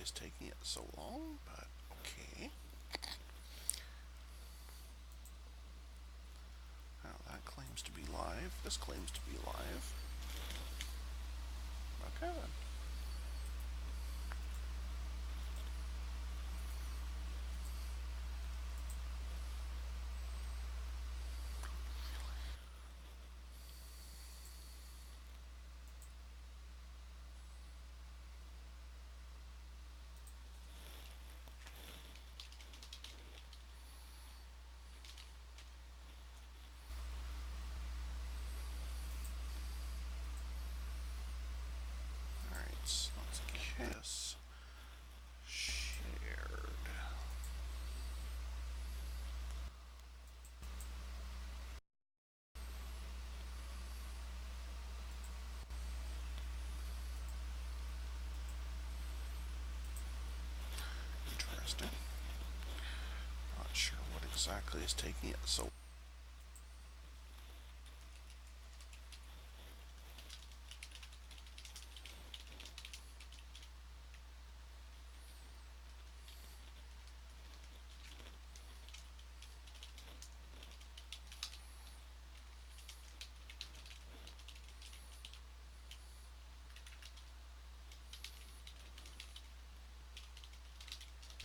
is taking it so long, but okay. Now that claims to be live. This claims to be live. Okay then. Alright, so let's kiss. Shared. Interesting. Not sure what exactly is taking it so.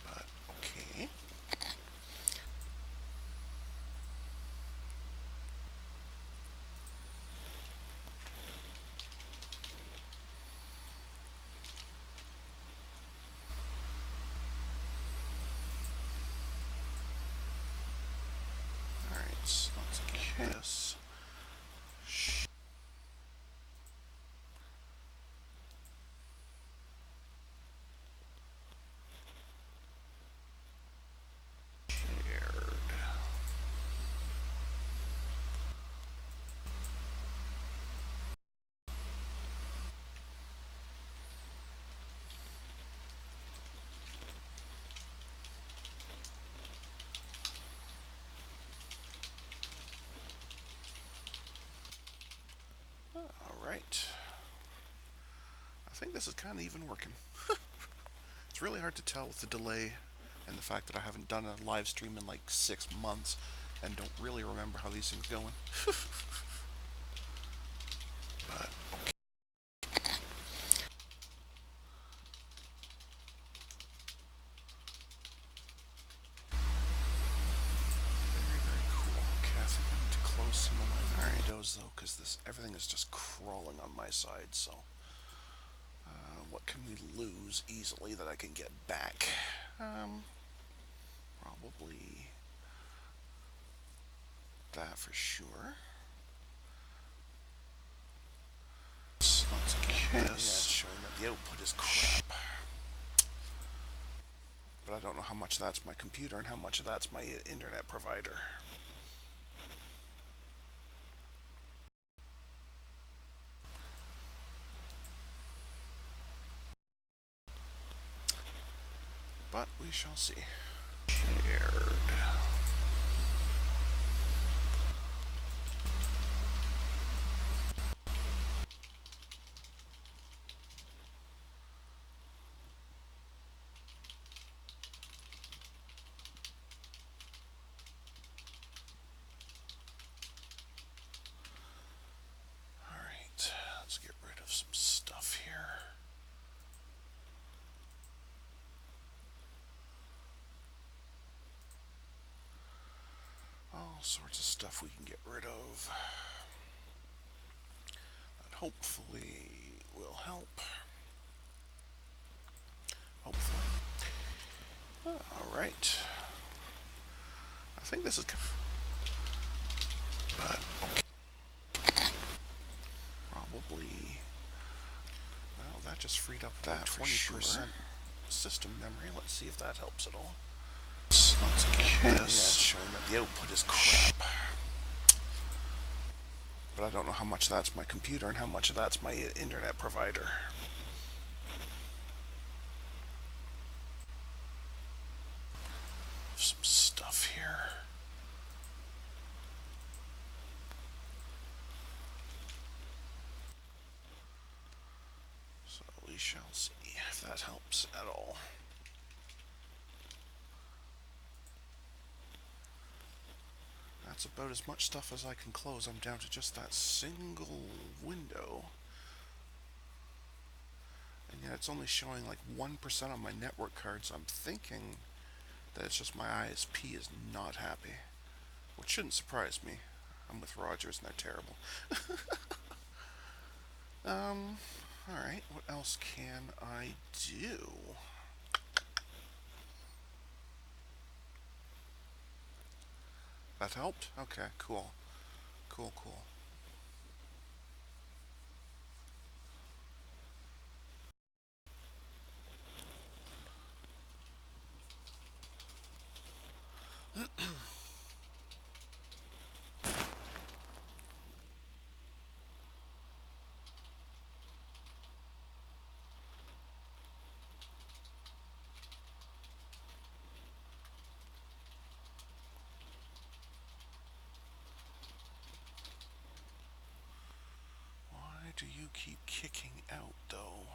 But okay. Alright, so let's kiss. Shared. Alright. I think this is kind of even working. It's really hard to tell with the delay and the fact that I haven't done a live stream in like 6 months and don't really remember how these things going. But very, very cool. Okay, I think I need to close some of my videos though, because this everything is just crawling on my side. So, what can we lose easily that I can get back? Probably that for sure. Let's kiss. Yeah, it's showing that the output is crap. But I don't know how much of that's my computer and how much of that's my internet provider. But we shall see. Shared. Alright, let's get rid of some stuff here. All sorts of stuff we can get rid of. That hopefully will help. Hopefully. Alright. I think this is... But, okay. Probably... Well, that just freed up that 20% sure. System memory. Let's see if that helps at all. Let's kiss. Yeah, it's showing that the output is crap. But I don't know how much of that's my computer and how much of that's my internet provider. Some stuff here. So we shall see if that helps at all. That's about as much stuff as I can close. I'm down to just that single window. And yeah, it's only showing like 1% on my network card, so I'm thinking that it's just my ISP is not happy. Which shouldn't surprise me. I'm with Rogers and they're terrible. Alright, what else can I do? That helped? Okay, cool. Cool. Why do you keep kicking out, though?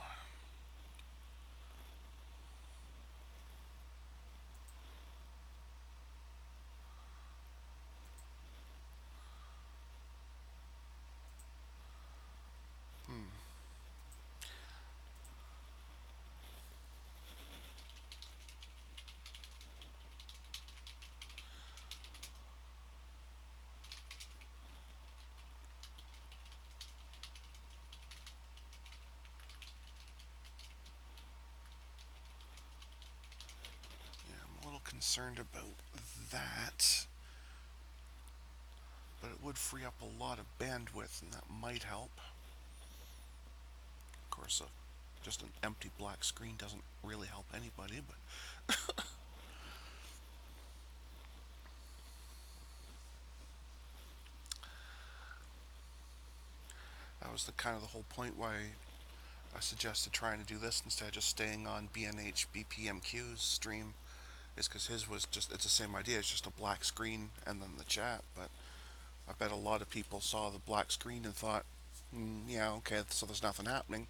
Yeah, I'm a little concerned about that. But it would free up a lot of bandwidth, and that might help. Of course, just an empty black screen doesn't really help anybody, but that was the kind of the whole point why I suggested trying to do this instead of just staying on BNH BPMQ's stream, is because his was just, it's the same idea, it's just a black screen and then the chat, but I bet a lot of people saw the black screen and thought, yeah, okay, so there's nothing happening.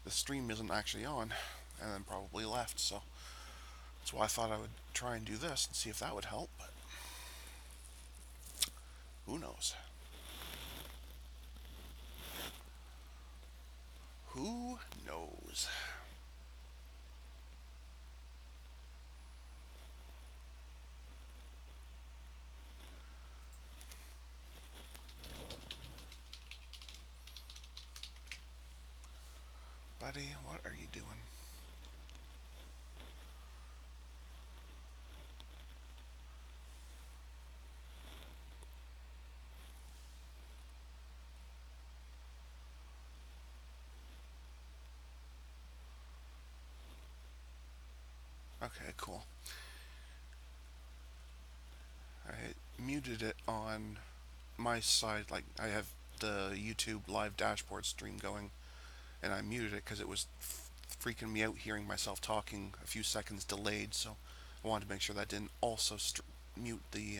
The stream isn't actually on, and then probably left, so that's why I thought I would try and do this and see if that would help, but who knows? Who knows? Buddy, what are you doing? Okay, cool. I muted it on my side, like I have the YouTube live dashboard stream going, and I muted it because it was freaking me out hearing myself talking a few seconds delayed, so I wanted to make sure that didn't also mute the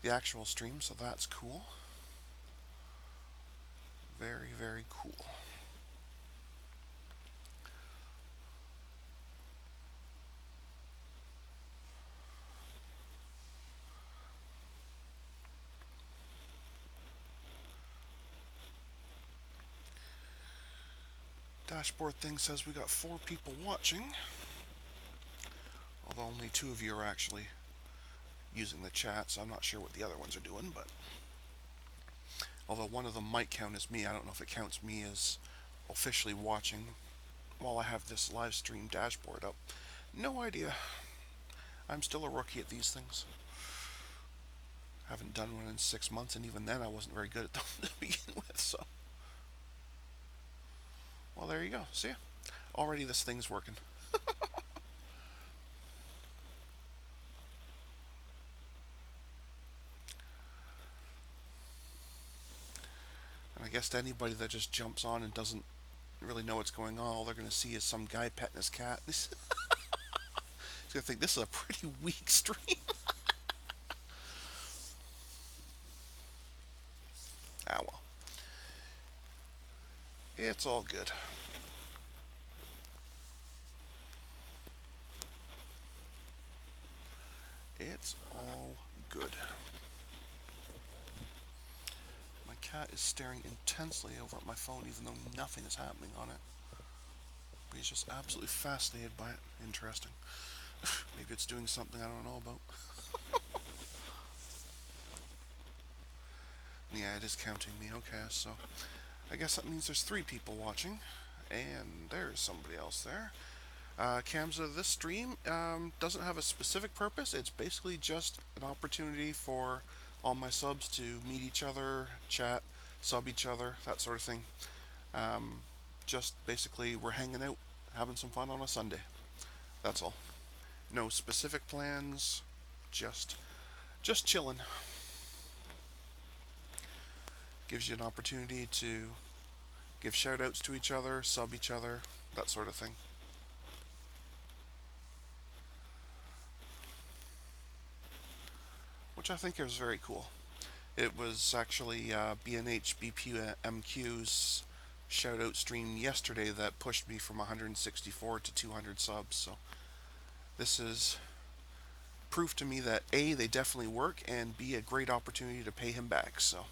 actual stream, so that's cool. Very cool. Dashboard thing says we got 4 people watching, although only 2 of you are actually using the chat, so I'm not sure what the other ones are doing, but although one of them might count as me, I don't know if it counts me as officially watching while I have this live stream dashboard up. No idea. I'm still a rookie at these things. Haven't done one in 6 months, and even then I wasn't very good at them to begin with, so. Well, there you go. See ya. Already this thing's working. And I guess to anybody that just jumps on and doesn't really know what's going on, all they're going to see is some guy petting his cat. He's going to think this is a pretty weak stream. Ah, well. It's all good. It's all good. My cat is staring intensely over at my phone even though nothing is happening on it. But he's just absolutely fascinated by it. Interesting. Maybe it's doing something I don't know about. Yeah, it is counting me. Okay, so I guess that means there's 3 people watching. And there's somebody else there. Kamza, this stream doesn't have a specific purpose. It's basically just an opportunity for all my subs to meet each other, chat, sub each other, that sort of thing. Just basically we're hanging out, having some fun on a Sunday. That's all. No specific plans, just chilling. Gives you an opportunity to give shoutouts to each other, sub each other, that sort of thing. Which I think is very cool. It was actually B&H BPMQ's shoutout stream yesterday that pushed me from 164 to 200 subs, so this is proof to me that A, they definitely work, and B, a great opportunity to pay him back, so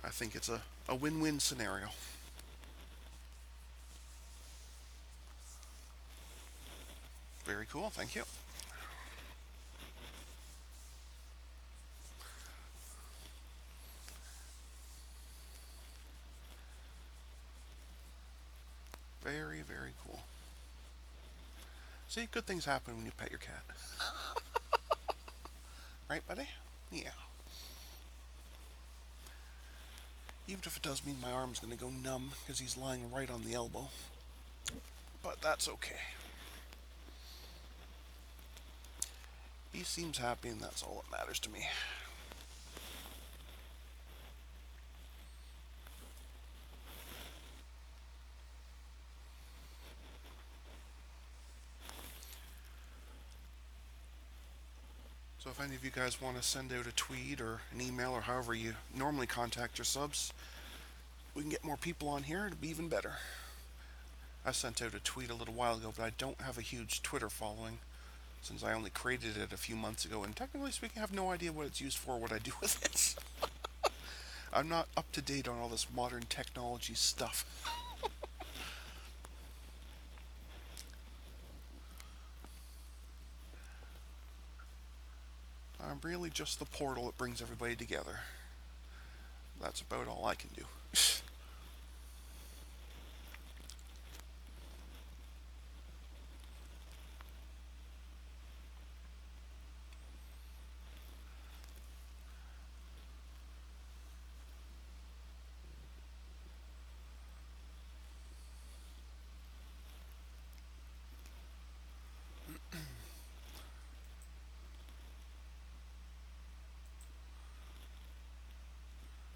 I think it's a win-win scenario. Very cool, thank you. Very, very cool. See, good things happen when you pet your cat. Right, buddy? Yeah. Even if it does mean my arm's going to go numb because he's lying right on the elbow. But that's okay. He seems happy, and that's all that matters to me. So if any of you guys want to send out a tweet or an email or however you normally contact your subs, we can get more people on here, it'd be even better. I sent out a tweet a little while ago, but I don't have a huge Twitter following since I only created it a few months ago, and technically speaking, I have no idea what it's used for, what I do with it. I'm not up to date on all this modern technology stuff. I'm really just the portal that brings everybody together. That's about all I can do.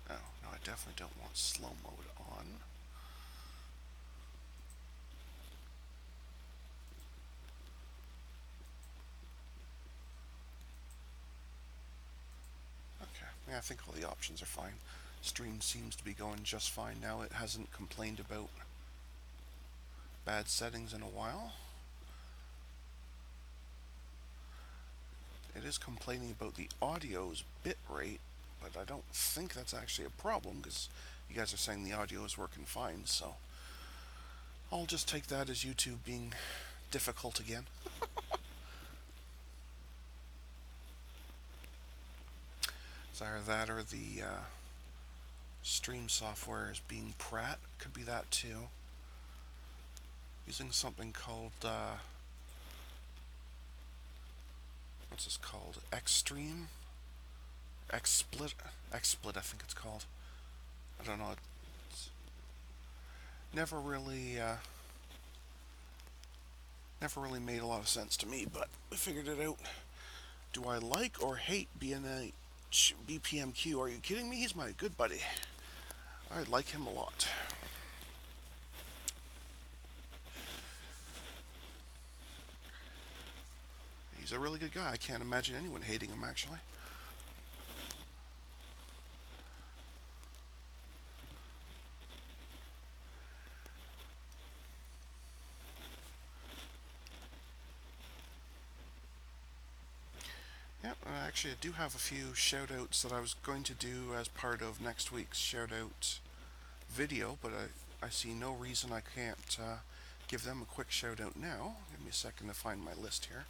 Oh, no, I definitely don't want slow mode on. Okay, yeah, I think all the options are fine. Stream seems to be going just fine now. It hasn't complained about bad settings in a while. It is complaining about the audio's bit rate, but I don't think that's actually a problem because you guys are saying the audio is working fine, so I'll just take that as YouTube being difficult again. It's either that or the stream software is being Pratt. Could be that too. Using something called what's this called? Xstream? XSplit? XSplit, I think it's called. I don't know. It's never really made a lot of sense to me, but we figured it out. Do I like or hate B&H BPMQ? Are you kidding me? He's my good buddy. I like him a lot. He's a really good guy. I can't imagine anyone hating him, actually. Actually, I do have a few shoutouts that I was going to do as part of next week's shoutout video, but I see no reason I can't give them a quick shoutout now. Give me a second to find my list here.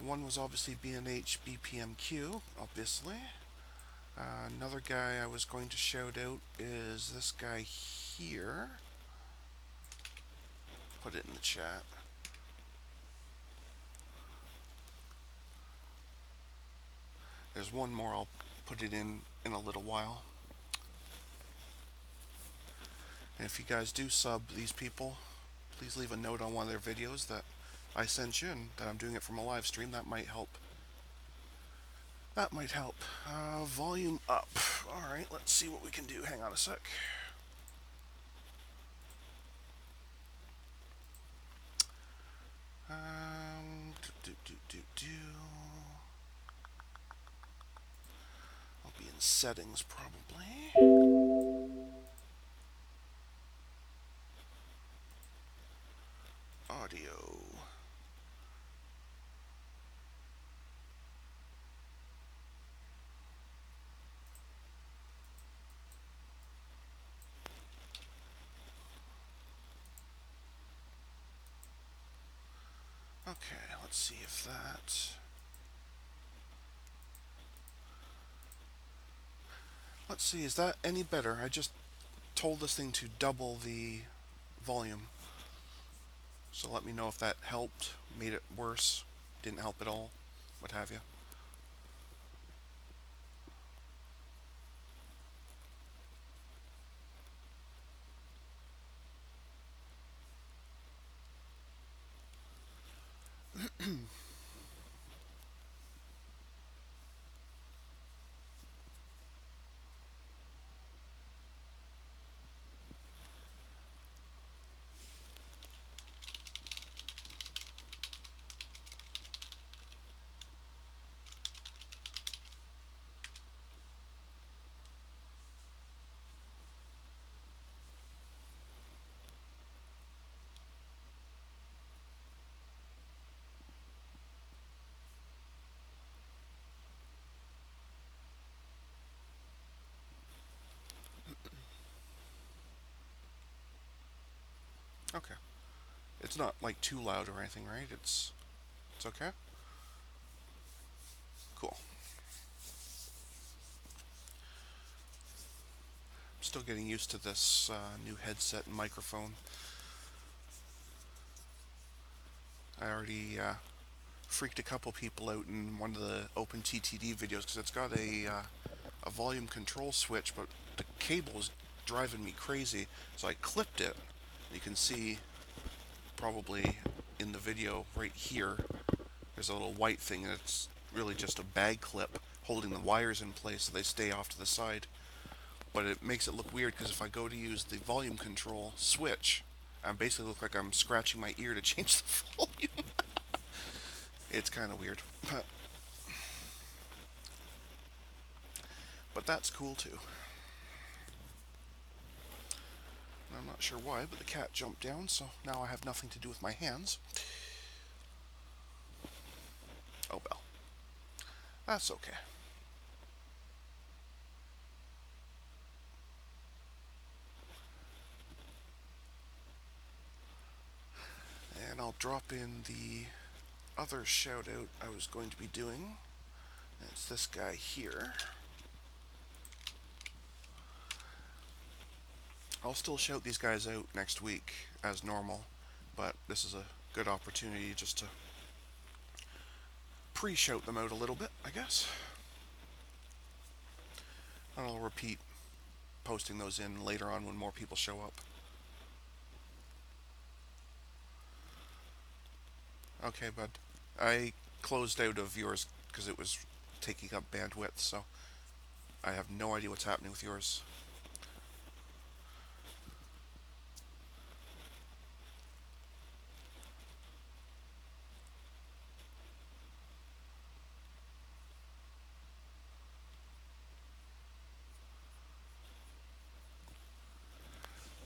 One was obviously B&H BPMQ, obviously. Another guy I was going to shout out is this guy here. Put it in the chat. There's one more, I'll put it in a little while. And if you guys do sub these people, please leave a note on one of their videos that I sent you and that I'm doing it from a live stream. That might help. That might help. Volume up. Alright, let's see what we can do. Hang on a sec. I'll be in settings probably. Audio. Okay, let's see if that... Let's see, is that any better? I just told this thing to double the volume. So let me know if that helped, made it worse, didn't help at all, what have you. Okay. It's not like too loud or anything, right? It's okay? Cool. I'm still getting used to this new headset and microphone. I already freaked a couple people out in one of the OpenTTD videos because it's got a volume control switch, but the cable is driving me crazy. So I clipped it. You can see probably in the video right here, there's a little white thing, and it's really just a bag clip holding the wires in place so they stay off to the side. But it makes it look weird because if I go to use the volume control switch, I basically look like I'm scratching my ear to change the volume. It's kind of weird. But that's cool too. I'm not sure why, but the cat jumped down, so now I have nothing to do with my hands. Oh well. That's okay. And I'll drop in the other shout out I was going to be doing. It's this guy here. I'll still shout these guys out next week as normal, but this is a good opportunity just to pre-shout them out a little bit, I guess. And I'll repeat posting those in later on when more people show up. Okay, bud. I closed out of yours because it was taking up bandwidth, so I have no idea what's happening with yours.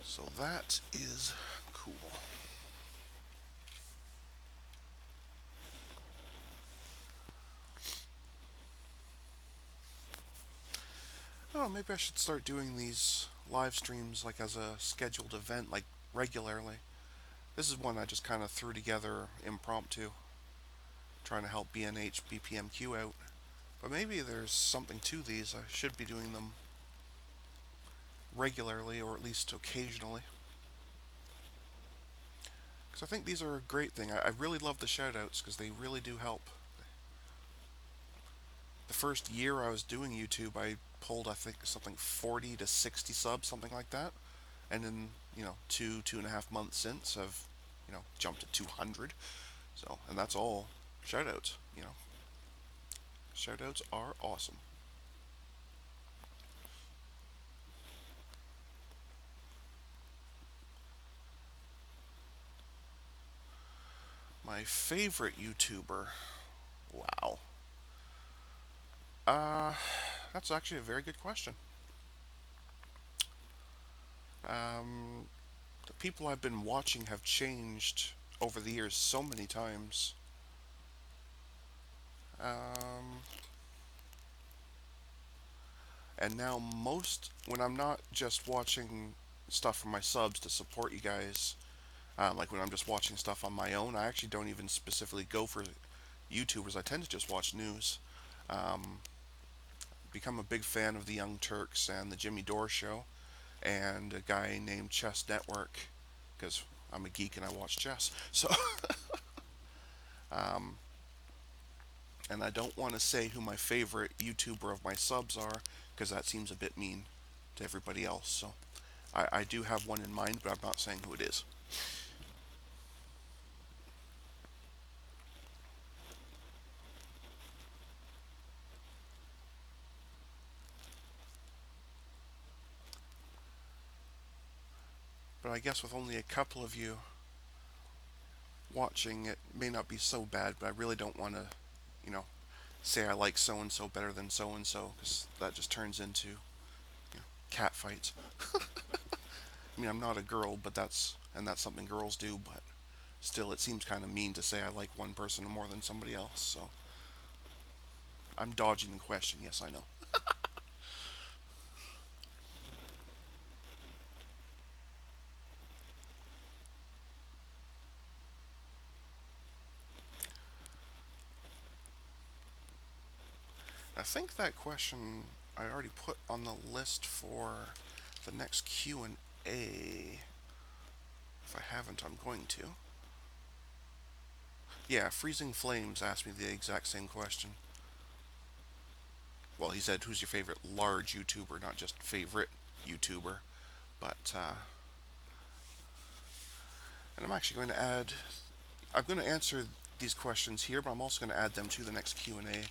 So that is Cool. Oh, maybe I should start doing these live streams like as a scheduled event, like regularly. This is one I just kind of threw together impromptu, trying to help BNH BPMQ out. But maybe there's something to these. I should be doing them regularly, or at least occasionally. Because I think these are a great thing. I really love the shoutouts because they really do help. The first year I was doing YouTube, I pulled, I think, something 40 to 60 subs, something like that. And in, 2.5 months since, I've, jumped to 200. So, and that's all shoutouts. Shoutouts are awesome. My favorite YouTuber. Wow. Uh, that's actually a very good question. Um, the people I've been watching have changed over the years so many times. Um, and now when I'm not just watching stuff from my subs to support you guys, like when I'm just watching stuff on my own, I actually don't even specifically go for YouTubers. I tend to just watch news. Um, become a big fan of the Young Turks and the Jimmy Dore Show, and a guy named Chess Network, because I'm a geek and I watch chess. So, um, and I don't want to say who my favorite YouTuber of my subs are, because that seems a bit mean to everybody else. So, I do have one in mind, but I'm not saying who it is. But I guess with only a couple of you watching, it may not be so bad, but I really don't want to, you know, say I like so and so better than so and so, because that just turns into cat fights. I mean, I'm not a girl, but that's something girls do, but still, it seems kind of mean to say I like one person more than somebody else, so I'm dodging the question, yes, I know. I think that question I already put on the list for the next Q&A. If I haven't, I'm going to. Yeah, Freezing Flames asked me the exact same question. Well, he said, who's your favorite large YouTuber, not just favorite YouTuber. But, and I'm actually going to I'm going to answer these questions here, but I'm also going to add them to the next Q&A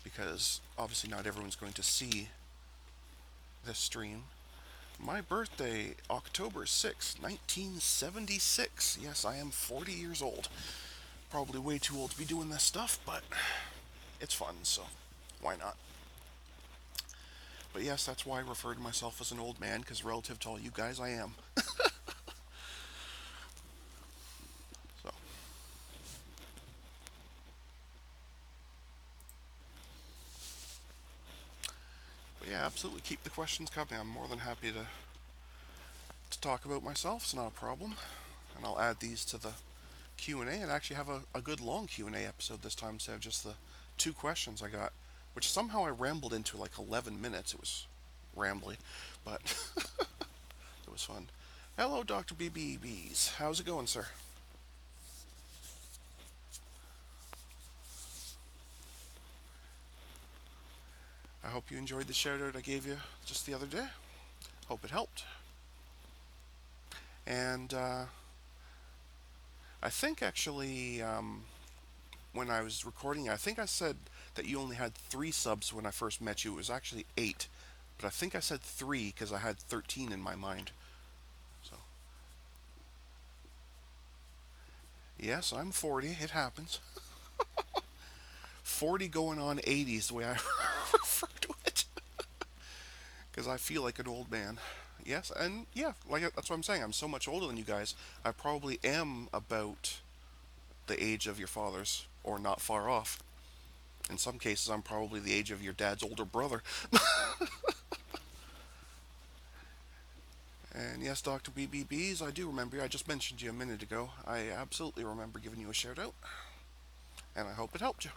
because obviously not everyone's going to see this stream. My birthday, October 6th, 1976. Yes, I am 40 years old. Probably way too old to be doing this stuff, but it's fun, so why not? But yes, that's why I refer to myself as an old man, because relative to all you guys, I am. So, but yeah, absolutely keep the questions coming. I'm more than happy to talk about myself. It's not a problem. And I'll add these to the Q&A and actually have a good long Q&A episode this time instead of just the two questions I got, which somehow I rambled into like 11 minutes. It was rambly, but it was fun. Hello, Dr. BBBs. How's it going, sir? I hope you enjoyed the shout out I gave you just the other day. Hope it helped. And I think actually, when I was recording, I think I said that you only had 3 subs when I first met you. It was actually 8. But I think I said 3 because I had 13 in my mind. So, yes, I'm 40. It happens. 40 going on 80 is the way I refer to it. Because I feel like an old man. Yes, and yeah, like that's what I'm saying. I'm so much older than you guys. I probably am about the age of your fathers, or not far off. In some cases, I'm probably the age of your dad's older brother. And yes, Dr. BBBs, I do remember you. I just mentioned you a minute ago. I absolutely remember giving you a shout out, and I hope it helped you.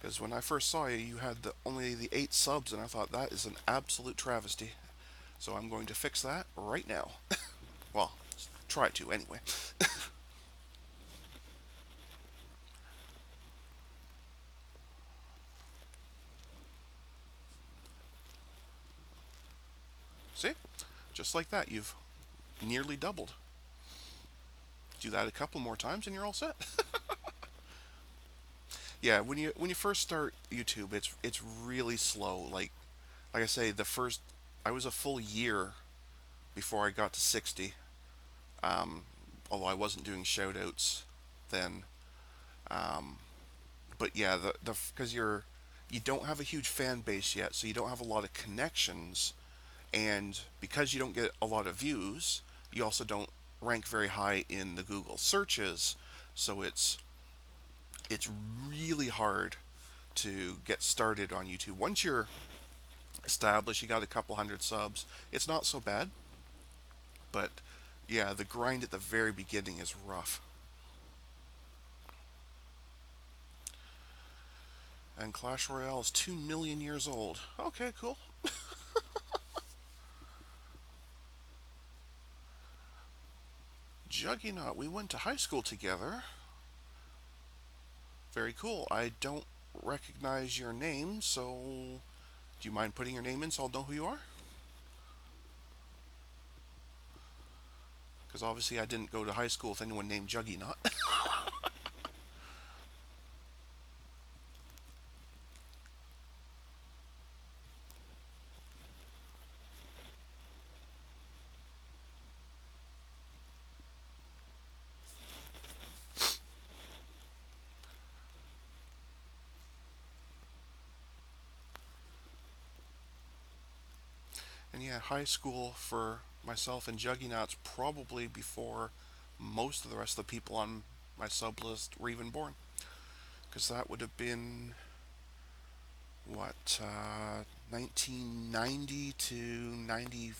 Because when I first saw you, you had only the 8 subs, and I thought that is an absolute travesty. So I'm going to fix that right now. Well, try to anyway. See? Just like that, you've nearly doubled. Do that a couple more times and you're all set. Yeah, when you first start YouTube, it's really slow. Like I say, the first I was a full year before I got to 60. Um, Although I wasn't doing shoutouts then. Um, but yeah, the because you don't have a huge fan base yet, so you don't have a lot of connections, and because you don't get a lot of views, you also don't rank very high in the Google searches. So it's really hard to get started on YouTube. Once you're established, you got a couple hundred subs, it's not so bad. But yeah, the grind at the very beginning is rough. And Clash Royale is 2 million years old. Okay, cool. Juggernaut, we went to high school together. Very cool. I don't recognize your name, so do you mind putting your name in so I'll know who you are? Because obviously I didn't go to high school with anyone named Juggernaut. And yeah, high school for myself and Juggernaut's probably before most of the rest of the people on my sub list were even born. Because that would have been, what, 1990 to 94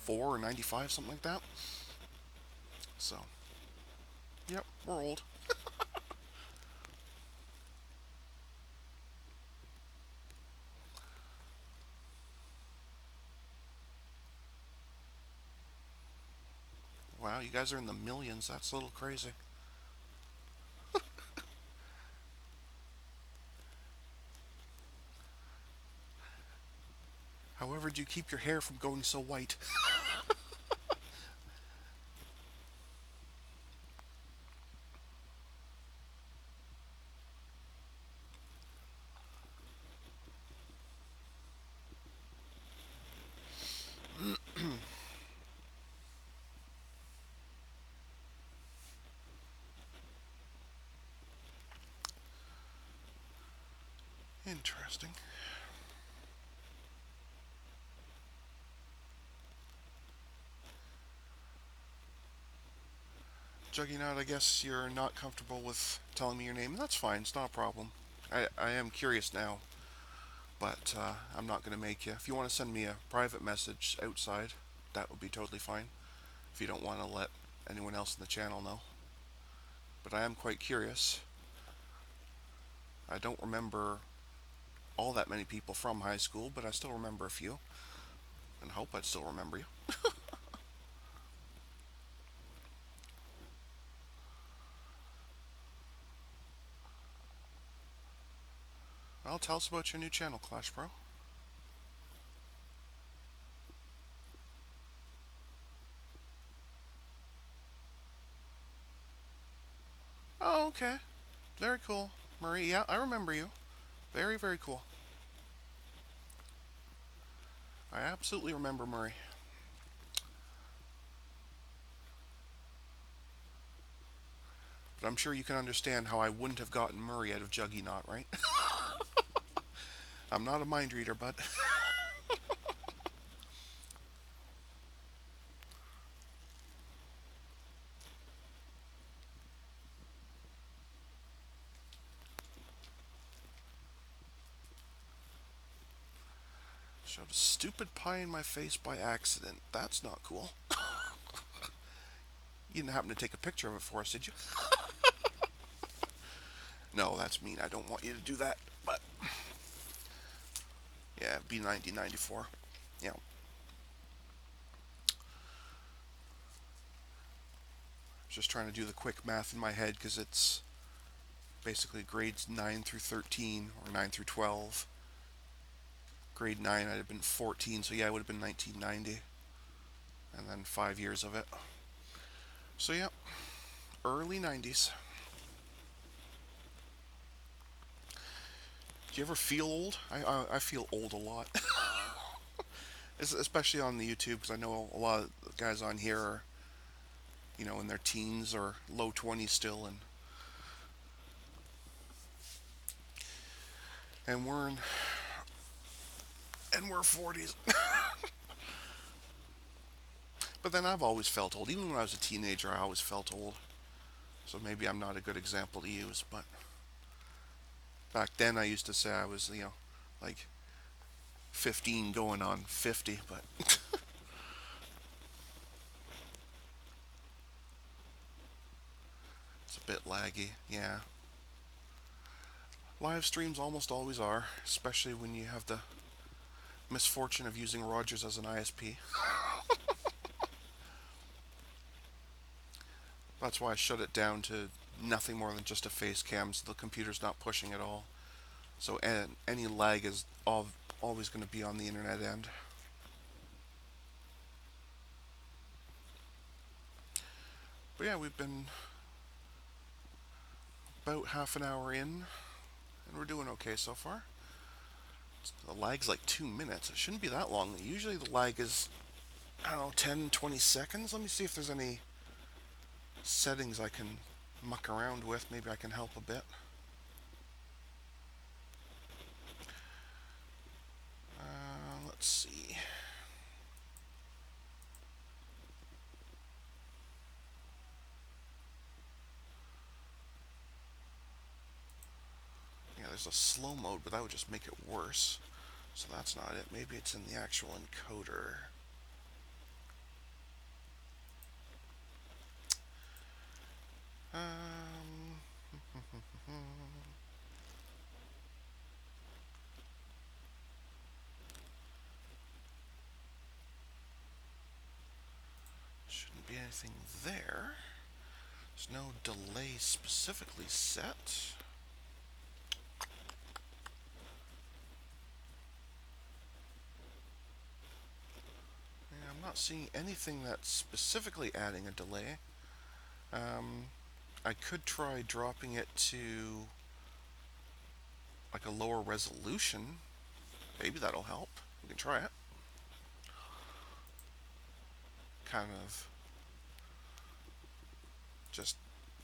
or 95, something like that. So, yep, we're old. Wow, you guys are in the millions. That's a little crazy. However, do you keep your hair from going so white? Interesting. Juggernaut, I guess you're not comfortable with telling me your name. That's fine. It's not a problem. I am curious now, but I'm not going to make you. If you want to send me a private message outside, that would be totally fine. If you don't want to let anyone else in the channel know. But I am quite curious. I don't remember all that many people from high school, but I still remember a few, and hope I'd still remember you. Well, tell us about your new channel, Clash Pro. Oh, okay. Very cool. Marie, yeah, I remember you. Very, very cool. I absolutely remember Murray. But I'm sure you can understand how I wouldn't have gotten Murray out of Juggy Knot, right? I'm not a mind reader, but Shoved a stupid pie in my face by accident. That's not cool. You didn't happen to take a picture of it for us, did you? No, that's mean. I don't want you to do that. But yeah, be 1994. Yeah. Just trying to do the quick math in my head because it's basically grades 9 through 13 or 9 through 12. Grade 9 I'd have been 14, so yeah, it would have been 1990. And then 5 years of it. So yeah, early 90s. Do you ever feel old? I feel old a lot. Especially on the YouTube, because I know a lot of guys on here are, in their teens or low 20s still, and we're 40s. But then I've always felt old. Even when I was a teenager, I always felt old. So maybe I'm not a good example to use, but back then I used to say I was, like 15 going on 50, but it's a bit laggy, yeah. Live streams almost always are, especially when you have the misfortune of using Rogers as an ISP. That's why I shut it down to nothing more than just a face cam, so the computer's not pushing at all. So any lag is always going to be on the internet end. But yeah, we've been about half an hour in, and we're doing okay so far. The lag's like 2 minutes. It shouldn't be that long. Usually the lag is, I don't know, 10, 20 seconds. Let me see if there's any settings I can muck around with. Maybe I can help a bit. Let's see. Yeah, there's a slow mode, but that would just make it worse. So that's not it. Maybe it's in the actual encoder. Shouldn't be anything there. There's no delay specifically set. Yeah, I'm not seeing anything that's specifically adding a delay. I could try dropping it to like a lower resolution. Maybe that'll help. We can try it. Kind of just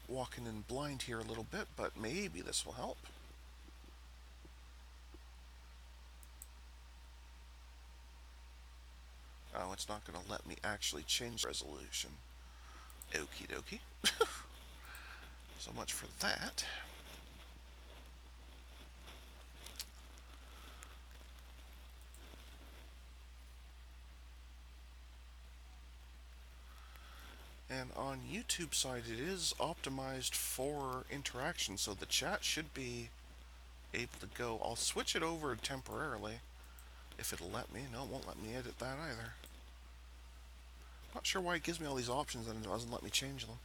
walking in blind here a little bit, but maybe this will help. Oh, it's not going to let me actually change resolution. Okie dokie. So much for that. And on YouTube side, it is optimized for interaction, so the chat should be able to go. I'll switch it over temporarily, if it'll let me. No, it won't let me edit that either. Not sure why it gives me all these options and it doesn't let me change them.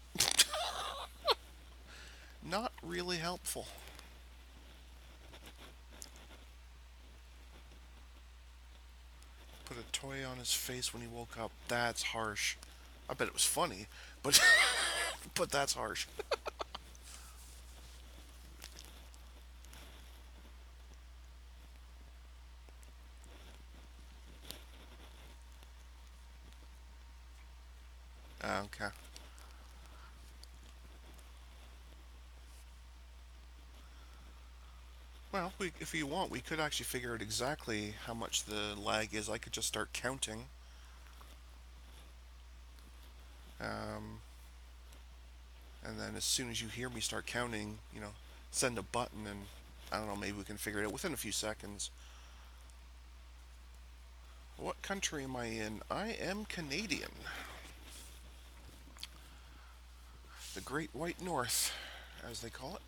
Not really helpful. Put a toy on his face when he woke up. That's harsh. I bet it was funny, but but that's harsh. Okay. Well, if you want, we could actually figure out exactly how much the lag is. I could just start counting. And then as soon as you hear me start counting, send a button and I don't know, maybe we can figure it out within a few seconds. What country am I in? I am Canadian. The Great White North, as they call it.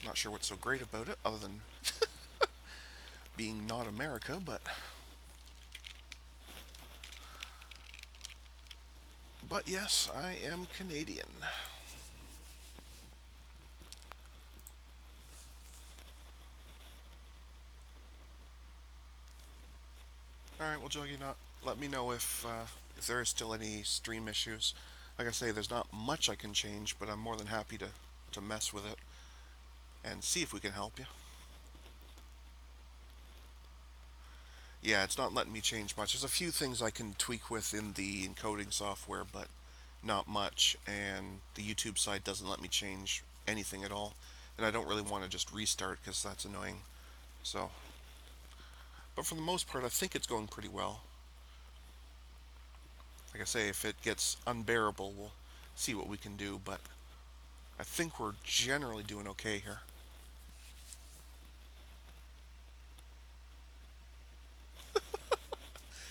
Not sure what's so great about it, other than being not America, but... But yes, I am Canadian. Alright, well, Joe, let me know if there is still any stream issues. Like I say, there's not much I can change, but I'm more than happy to mess with it and see if we can help you. Yeah, it's not letting me change much. There's a few things I can tweak with in the encoding software, but not much, and the YouTube side doesn't let me change anything at all, and I don't really want to just restart because that's annoying. So, but for the most part, I think it's going pretty well. Like I say, if it gets unbearable, we'll see what we can do, but I think we're generally doing okay here.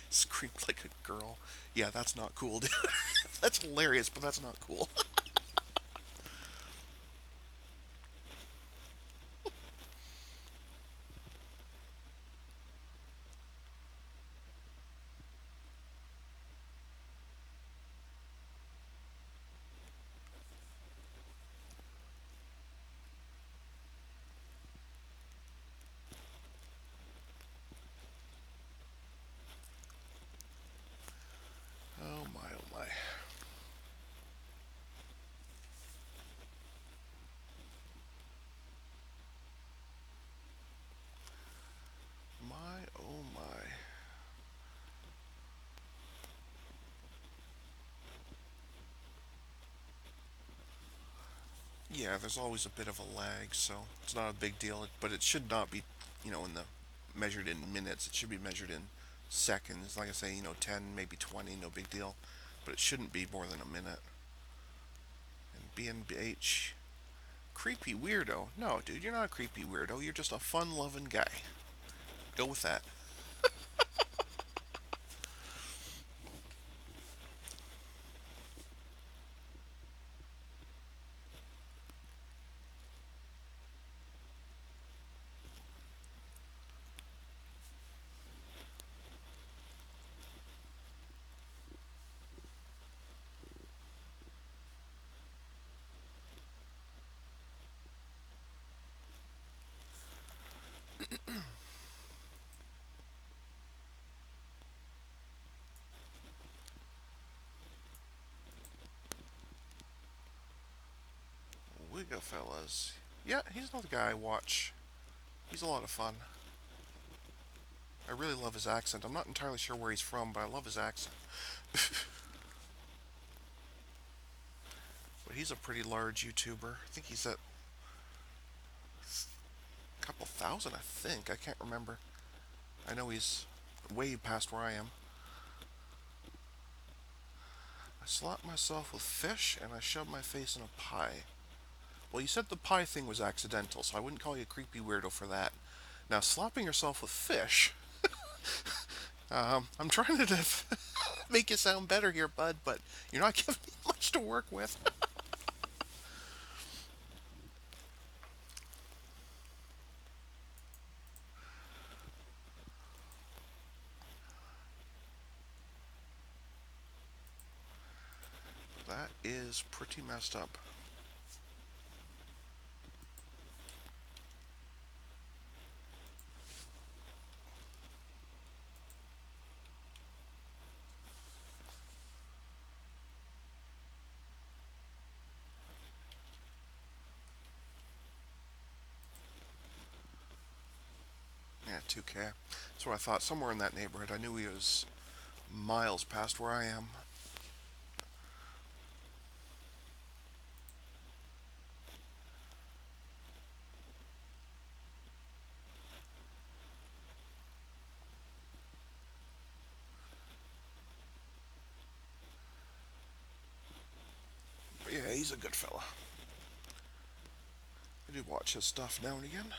Screamed like a girl. Yeah, that's not cool, dude. That's hilarious, but that's not cool. Oh my, oh my. My, oh my. Yeah, there's always a bit of a lag, so it's not a big deal, but it should not be, in the measured in minutes. It should be measured in seconds. Like I say, 10, maybe 20, no big deal, but it shouldn't be more than a minute. And BNBH, creepy weirdo. No, dude, you're not a creepy weirdo. You're just a fun-loving guy. Go with that. Wigga fellas. Yeah, he's another guy I watch. He's a lot of fun. I really love his accent. I'm not entirely sure where he's from, but I love his accent. But he's a pretty large YouTuber. I think he's at a couple thousand, I think. I can't remember. I know he's way past where I am. I slapped myself with fish and I shoved my face in a pie. Well, you said the pie thing was accidental, so I wouldn't call you a creepy weirdo for that. Now, slapping yourself with fish. I'm trying to make you sound better here, bud, but you're not giving me much to work with. That is pretty messed up. Yeah, 2K. That's what I thought. Somewhere in that neighborhood. I knew he was miles past where I am. But yeah, he's a good fella. I do watch his stuff now and again.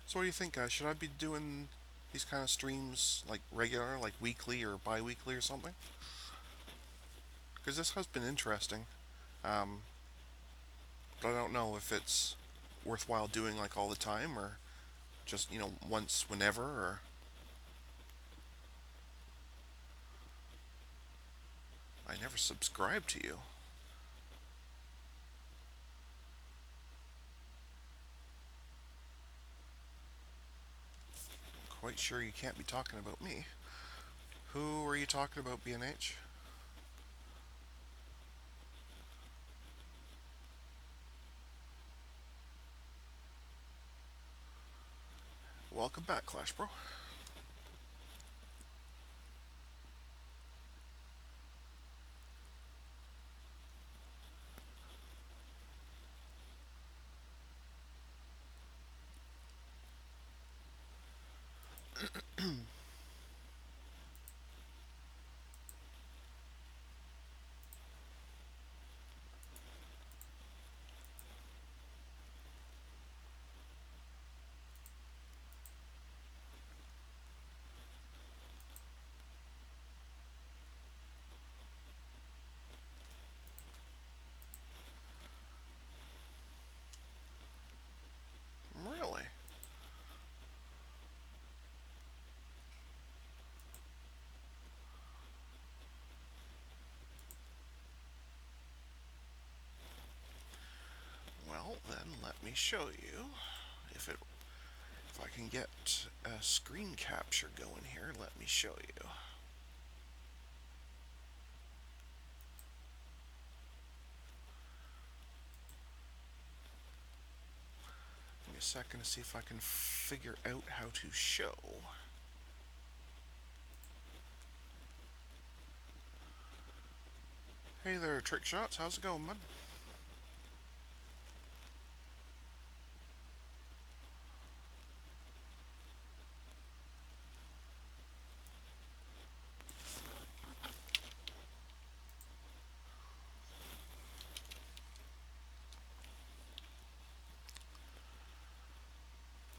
So what do you think, guys? Should I be doing these kind of streams like regular, like weekly or bi-weekly or something? Because this has been interesting. Um, but I don't know if it's worthwhile doing like all the time or just, once whenever or I never subscribed to you. Quite sure you can't be talking about me. Who are you talking about, B&H? Welcome back, Clash Bro. Really? Well, then let me show you if it if I can get a screen capture going here. Let me show you. Give me a second to see if I can figure out how to show. Hey there, Trick Shots. How's it going, bud?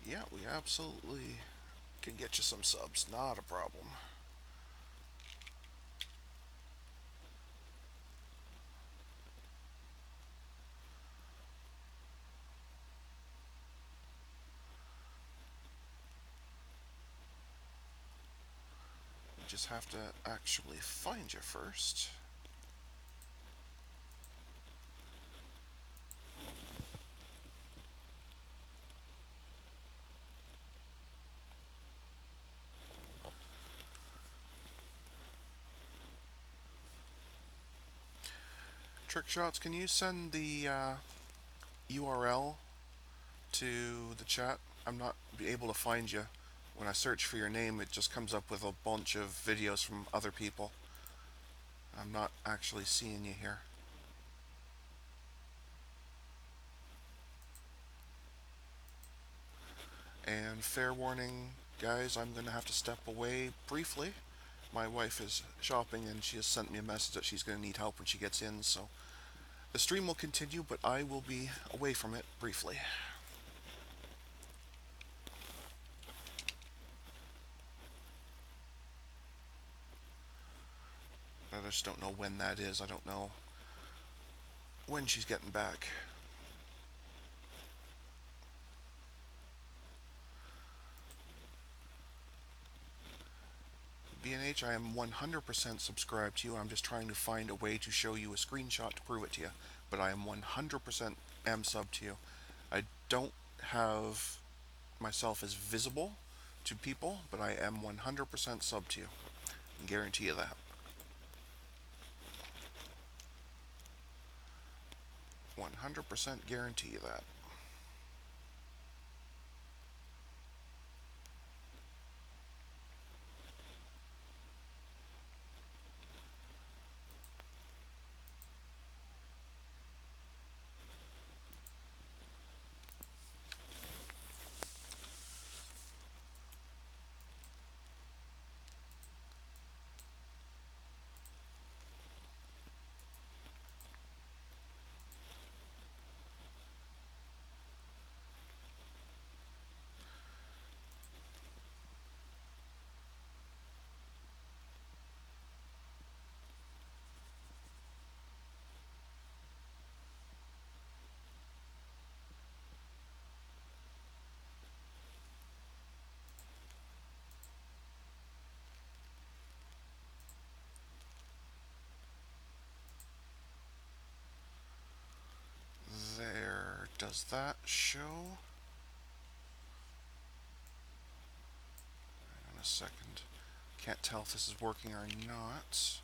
Yeah, we absolutely can get you some subs. Not a problem. We just have to actually find you first. Trick Shots, can you send the URL to the chat? I'm not able to find you. When I search for your name, it just comes up with a bunch of videos from other people. I'm not actually seeing you here. And fair warning, guys, I'm going to have to step away briefly. My wife is shopping and she has sent me a message that she's going to need help when she gets in, so the stream will continue, but I will be away from it briefly. I just don't know when that is. I don't know when she's getting back. B&H, I am 100% subscribed to you. I'm just trying to find a way to show you a screenshot to prove it to you. But I am 100% am sub to you. I don't have myself as visible to people, but I am 100% sub to you. I guarantee you that. 100% guarantee you that. Does that show? Hang on a second. Can't tell if this is working or not.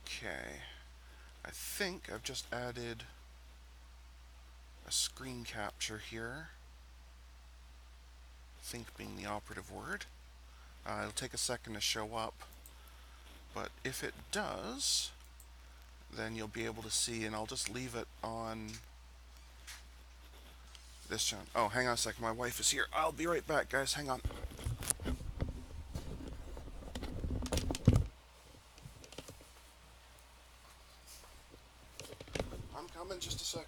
Okay. I think I've just added a screen capture here. Think being the operative word. It'll take a second to show up, but if it does, then you'll be able to see, and I'll just leave it on this channel. Oh, hang on a second, my wife is here. I'll be right back, guys, hang on. I'm coming, just a second.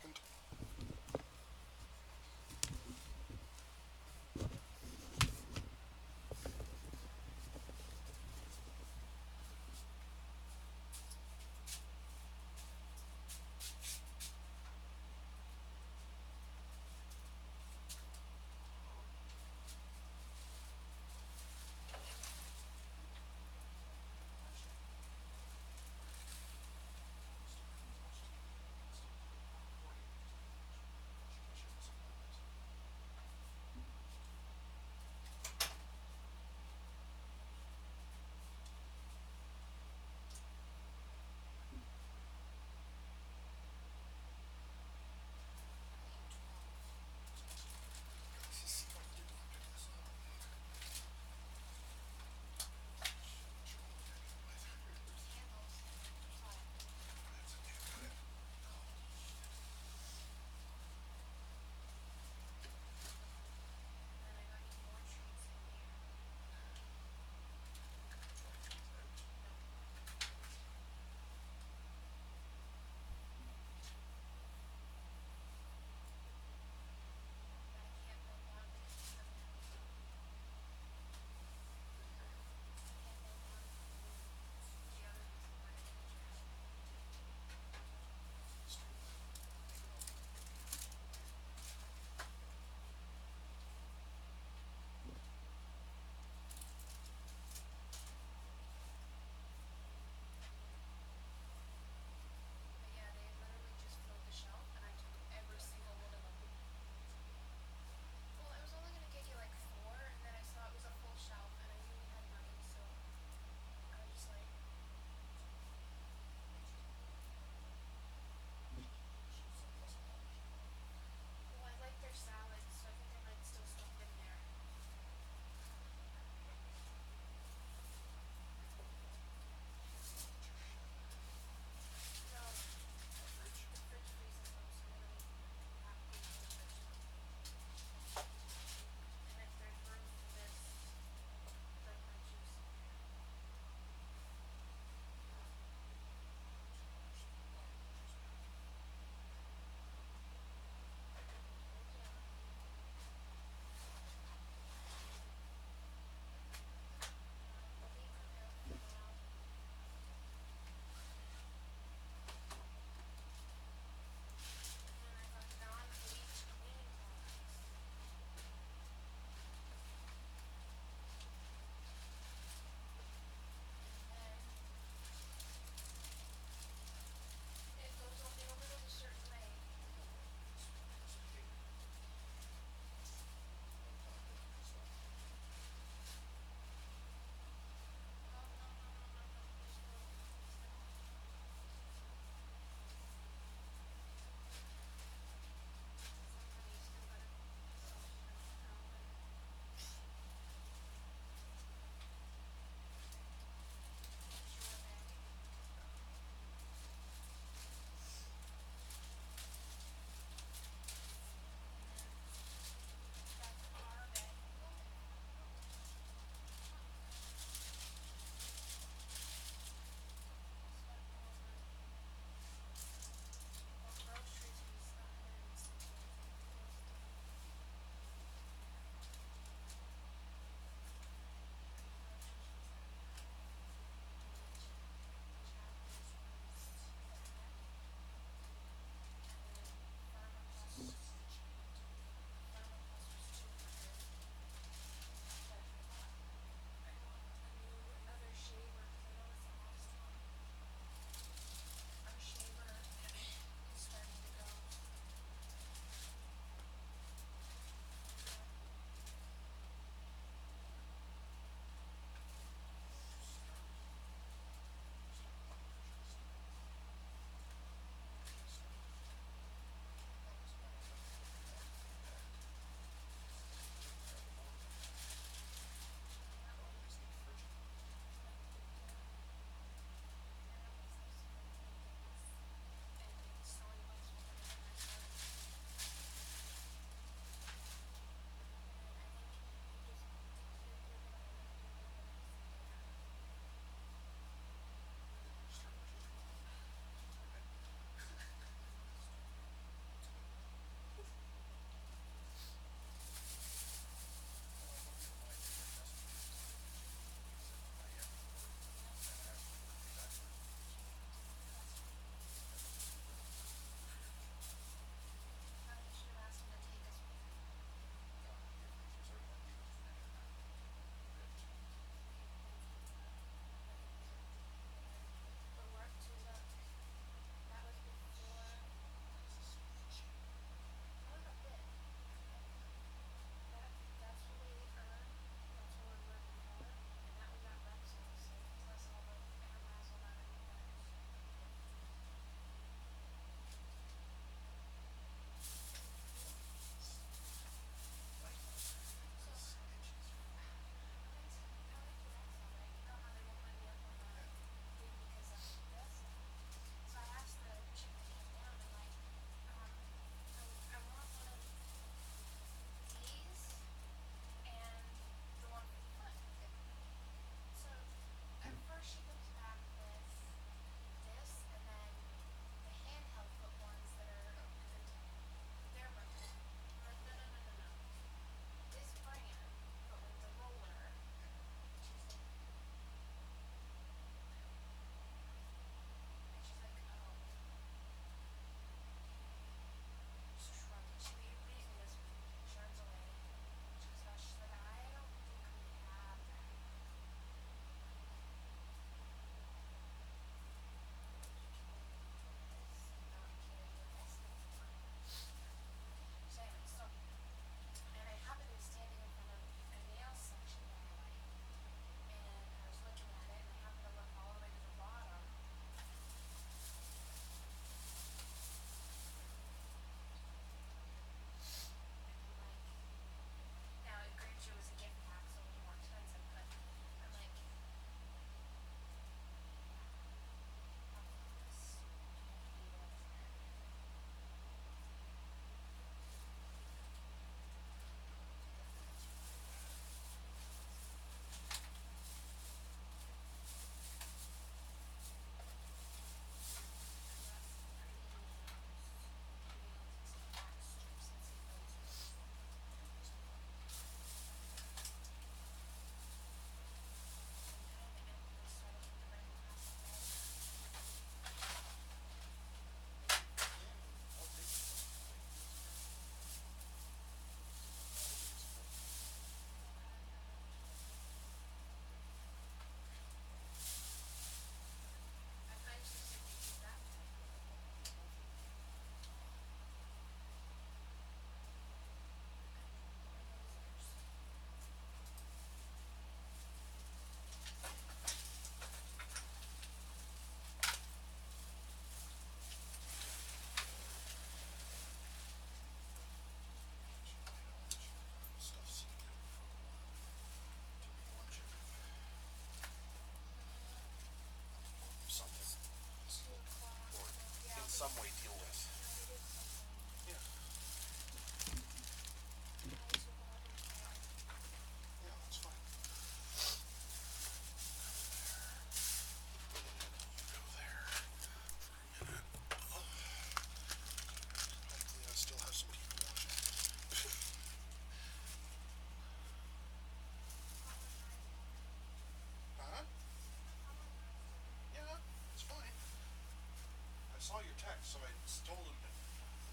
So I told him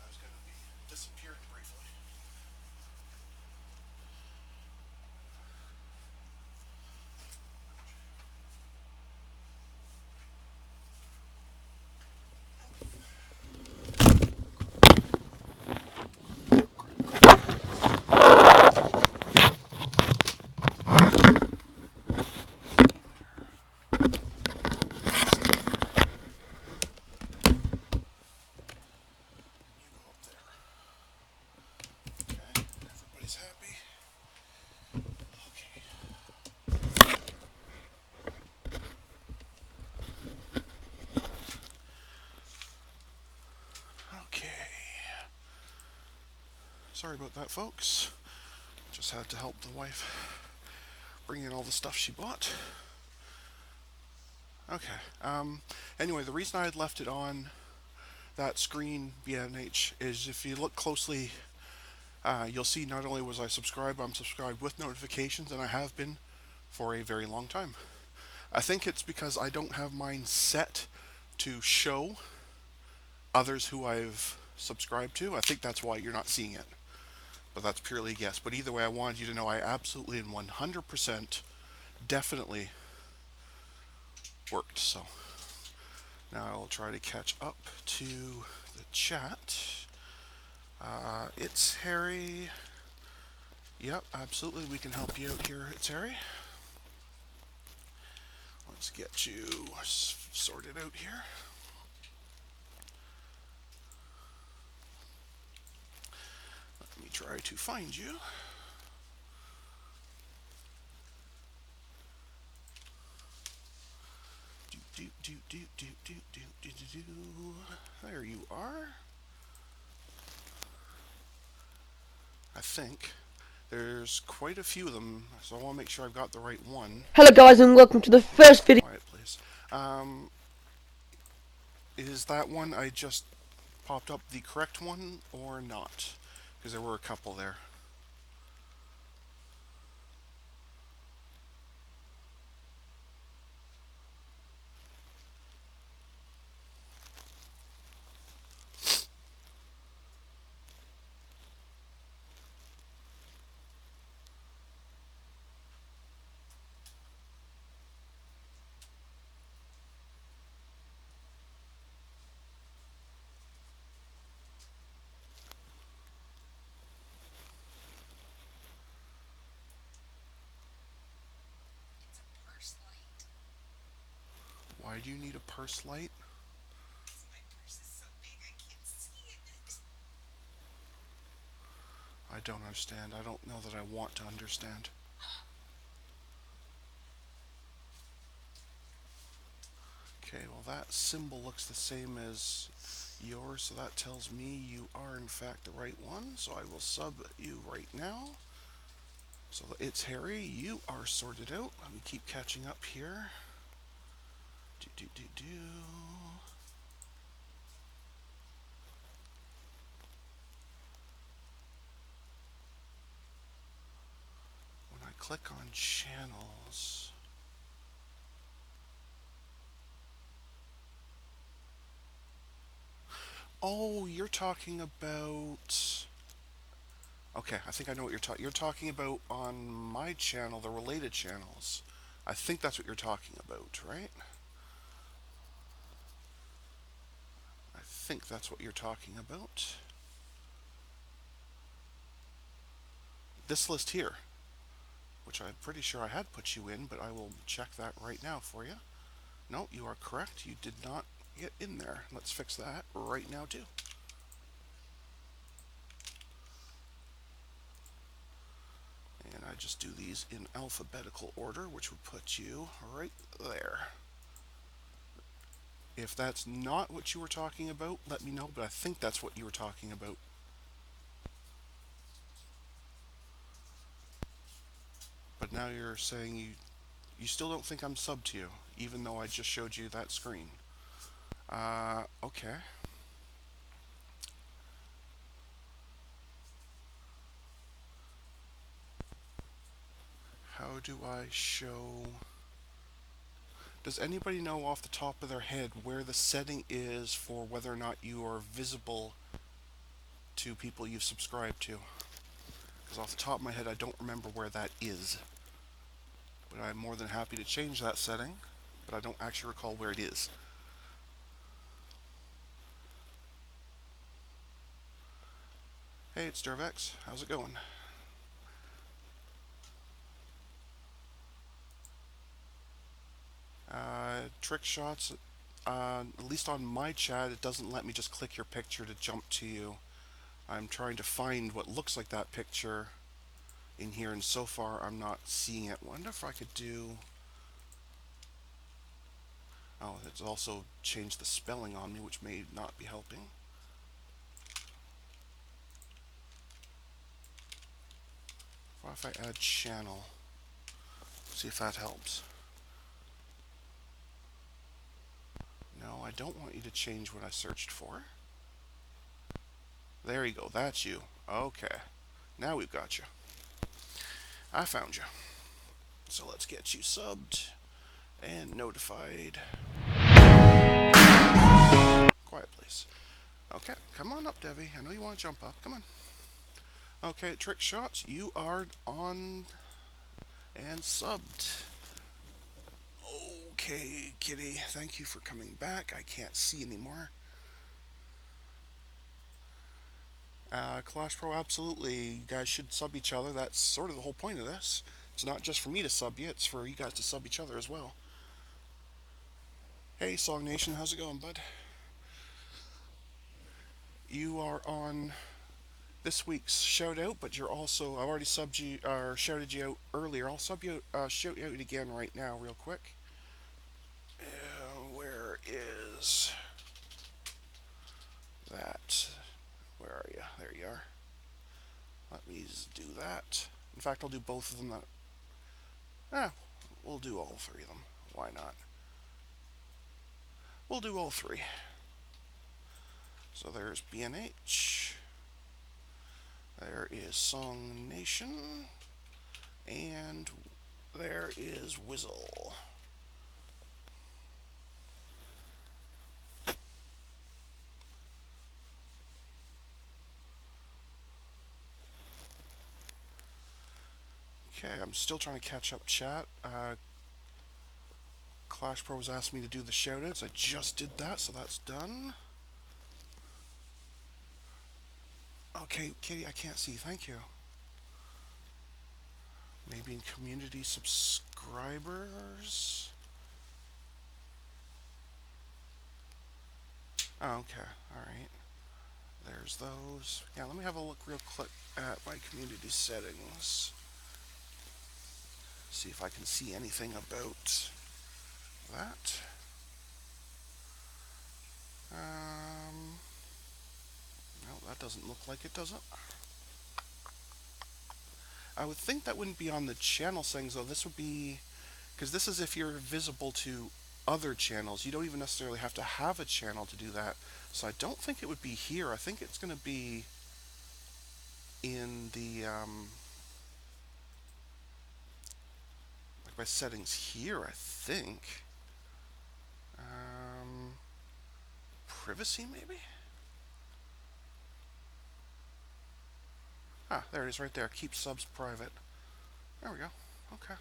I was going to be disappearing briefly. You go up there. Okay, everybody's happy. Okay. Okay. Sorry about that, folks. Just had to help the wife bring in all the stuff she bought. Okay. Anyway, the reason I had left it on that screen, BNH, is if you look closely, you'll see not only was I subscribed, I'm subscribed with notifications, and I have been for a very long time. I think it's because I don't have mine set to show others who I've subscribed to. I think that's why you're not seeing it. But that's purely a guess. But either way, I wanted you to know I absolutely and 100% definitely worked. So now I'll try to catch up to the chat. It's Harry. Yep, absolutely. We can help you out here. It's Harry. Let's get you sorted out here. Let me try to find you. There you are. I think. There's quite a few of them, so I want to make sure I've got the right one. Hello guys and welcome to the first video. Quiet, please. Is that one I just popped up the correct one or not? Because there were a couple there. Why do you need a purse light? My purse is so big I can't see it. I don't understand. I don't know that I want to understand. Okay, well that symbol looks the same as yours, so that tells me you are in fact the right one, so I will sub you right now. So it's Harry, you are sorted out. Let me keep catching up here. When I click on channels, oh, you're talking about... Okay, I think I know what you're talking about on my channel, the related channels. I think that's what you're talking about, right? I think that's what you're talking about. This list here, which I'm pretty sure I had put you in, but I will check that right now for you. No, you are correct. You did not get in there. Let's fix that right now too. And I just do these in alphabetical order, which would put you right there. If that's not what you were talking about, let me know, but I think that's what you were talking about. But now you're saying you still don't think I'm sub to you, even though I just showed you that screen. Okay. How do I show... Does anybody know off the top of their head where the setting is for whether or not you are visible to people you've subscribed to? Because off the top of my head, I don't remember where that is. But I'm more than happy to change that setting, but I don't actually recall where it is. Hey, it's Dervex. How's it going? Trick shots. At least on my chat, it doesn't let me just click your picture to jump to you. I'm trying to find what looks like that picture in here, and so far I'm not seeing it. Wonder if I could do... Oh, it's also changed the spelling on me, which may not be helping. What if I add channel? See if that helps. No, I don't want you to change what I searched for. There you go, that's you. Okay, now we've got you. I found you. So let's get you subbed and notified. Quiet, please. Okay, come on up, Debbie. I know you want to jump up. Come on. Okay, Trick Shots, you are on and subbed. Okay, Kitty, thank you for coming back. I can't see anymore. Clash Pro, absolutely. You guys should sub each other. That's sort of the whole point of this. It's not just for me to sub you, it's for you guys to sub each other as well. Hey, Song Nation, how's it going, bud? You are on this week's Shoutout, but you're also... I've already subbed you, or shouted you out earlier. I'll shout you out again right now, real quick. Where is that? Where are you? There you are. Let me do that. In fact, I'll do both of them. We'll do all three of them. Why not? We'll do all three. So there's BNH. There is Song Nation. And there is Whizzle. Okay, I'm still trying to catch up chat. Clash Pro was asking me to do the shoutouts. I just did that, so that's done. Okay, Kitty, I can't see. Thank you. Maybe in community subscribers? Oh, okay. Alright. There's those. Yeah, let me have a look real quick at my community settings. See if I can see anything about that. No, that doesn't look like it, does it? I would think that wouldn't be on the channel settings, though. This would be... Because this is if you're visible to other channels. You don't even necessarily have to have a channel to do that. So I don't think it would be here. I think it's going to be in the... like my settings here, I think. Privacy, maybe? Ah, there it is right there. Keep subs private. There we go. Okay.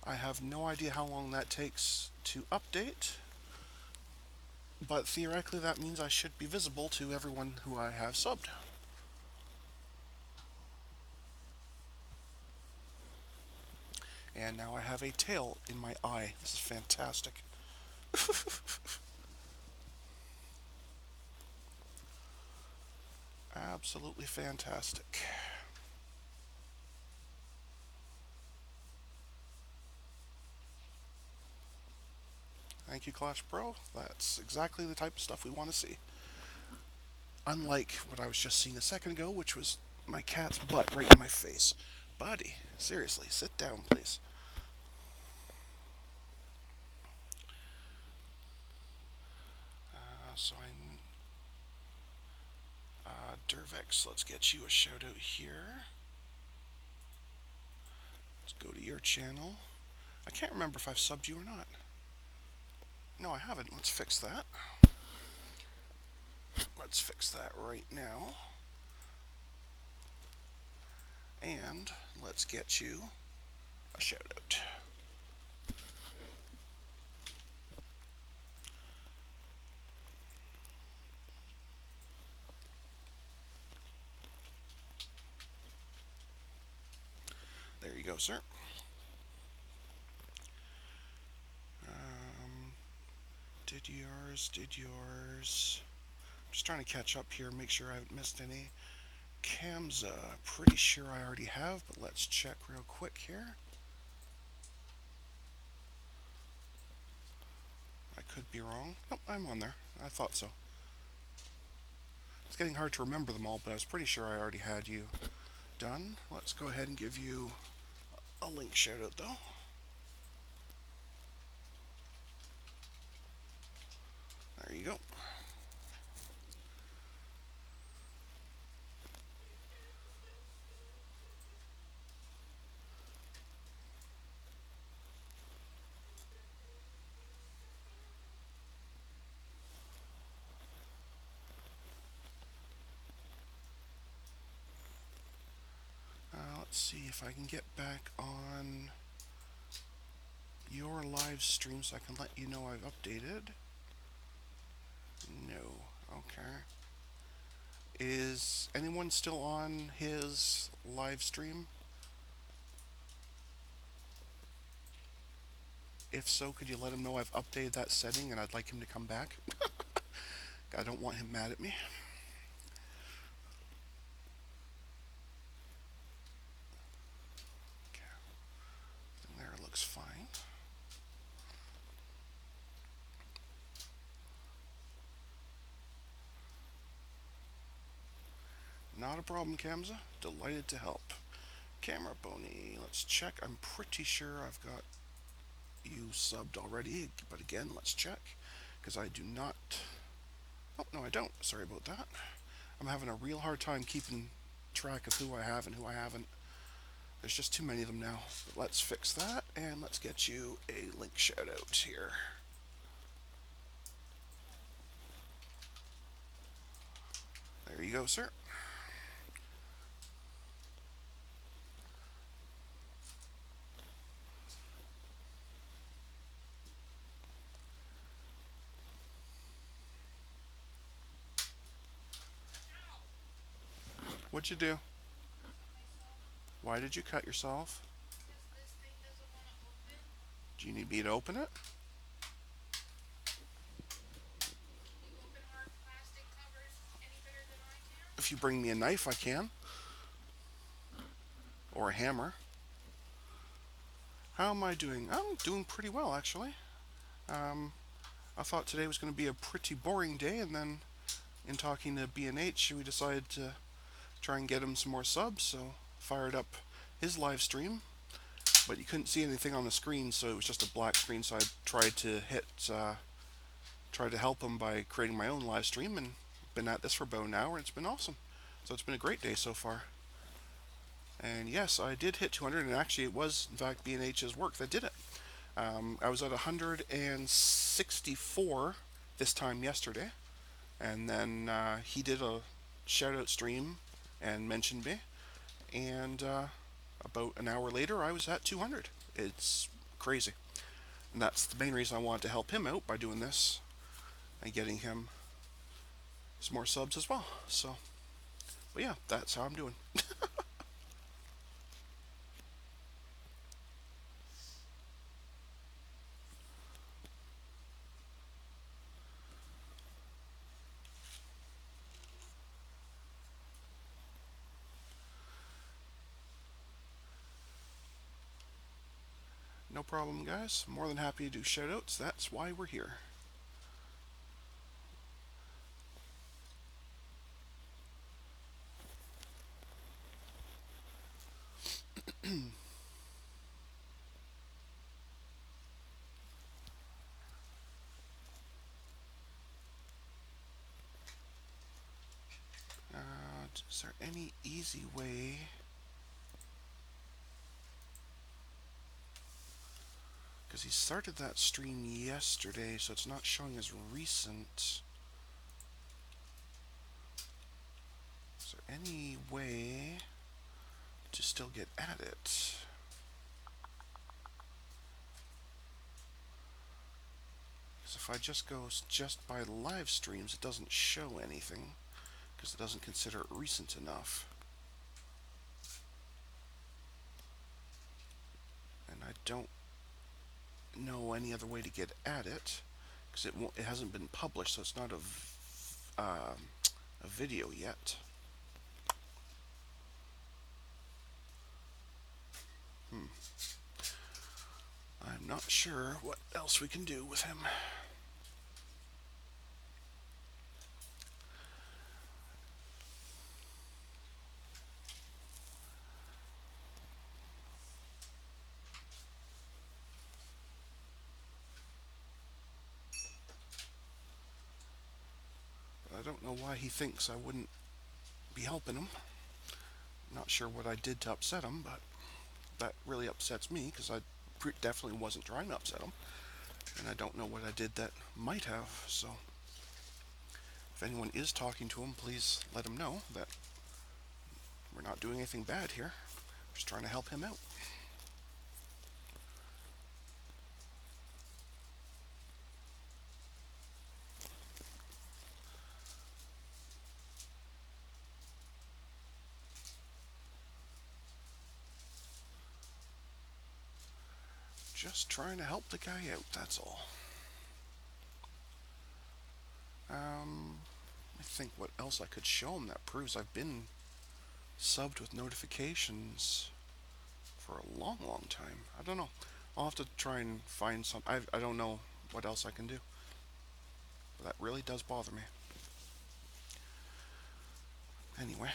I have no idea how long that takes to update, but theoretically that means I should be visible to everyone who I have subbed. And now I have a tail in my eye. This is fantastic. Absolutely fantastic. Thank you, Clash Pro. That's exactly the type of stuff we want to see. Unlike what I was just seeing a second ago, which was my cat's butt right in my face. Buddy, seriously, sit down, please. Dervex, let's get you a shout out here. Let's go to your channel. I can't remember if I've subbed you or not. No, I haven't. Let's fix that. Let's fix that right now. And let's get you a shoutout. There you go, sir. Did yours. Just trying to catch up here, make sure I haven't missed any. Kamza, pretty sure I already have, but let's check real quick here. I could be wrong. Nope, I'm on there. I thought so. It's getting hard to remember them all, but I was pretty sure I already had you done. Let's go ahead and give you a link shoutout, though. There you go. Let's see if I can get back on your live stream so I can let you know I've updated. No. Okay. Is anyone still on his live stream? If so, could you let him know I've updated that setting and I'd like him to come back? I don't want him mad at me. Okay. There looks fine. Not a problem, Kamza. Delighted to help. Camera Boney, let's check. I'm pretty sure I've got you subbed already, but again, let's check, because I do not... Oh, no, I don't. Sorry about that. I'm having a real hard time keeping track of who I have and who I haven't. There's just too many of them now. But let's fix that, and let's get you a link shout out here. There you go, sir. What'd you do? Why did you cut yourself? Because this thing doesn't want to open. Do you need me to open it? Can you open hard plastic covers any better than I can? If you bring me a knife, I can. Or a hammer. How am I doing? I'm doing pretty well, actually. I thought today was going to be a pretty boring day, and then in talking to B&H, we decided to try and get him some more subs, so fired up his live stream. But you couldn't see anything on the screen, so it was just a black screen, so I tried to tried to help him by creating my own live stream, and been at this for about an hour, and it's been awesome. So it's been a great day so far. And yes, I did hit 200, and actually it was, in fact, B&H's work that did it. I was at 164 this time yesterday, and then he did a shout-out stream and mentioned me, and about an hour later I was at 200. It's crazy. And that's the main reason I wanted to help him out by doing this and getting him some more subs as well. So, but yeah, that's how I'm doing. No problem, guys. More than happy to do shoutouts. That's why we're here. Is there any easy way? Because he started that stream yesterday, so it's not showing as recent. Is there any way to still get at it? Because if I just go just by live streams, it doesn't show anything, because it doesn't consider it recent enough. And I don't know any other way to get at it, because it hasn't been published, so it's not a video yet. I'm not sure what else we can do with him. But I don't know why he thinks I wouldn't be helping him. Not sure what I did to upset him, but that really upsets me, because I definitely wasn't trying to upset him. And I don't know what I did that might have, so if anyone is talking to him, please let him know that we're not doing anything bad here. Just trying to help him out. Just trying to help the guy out, that's all. I think what else I could show him that proves I've been subbed with notifications for a long, long time. I don't know. I'll have to try and find some. I don't know what else I can do. But that really does bother me. Anyway.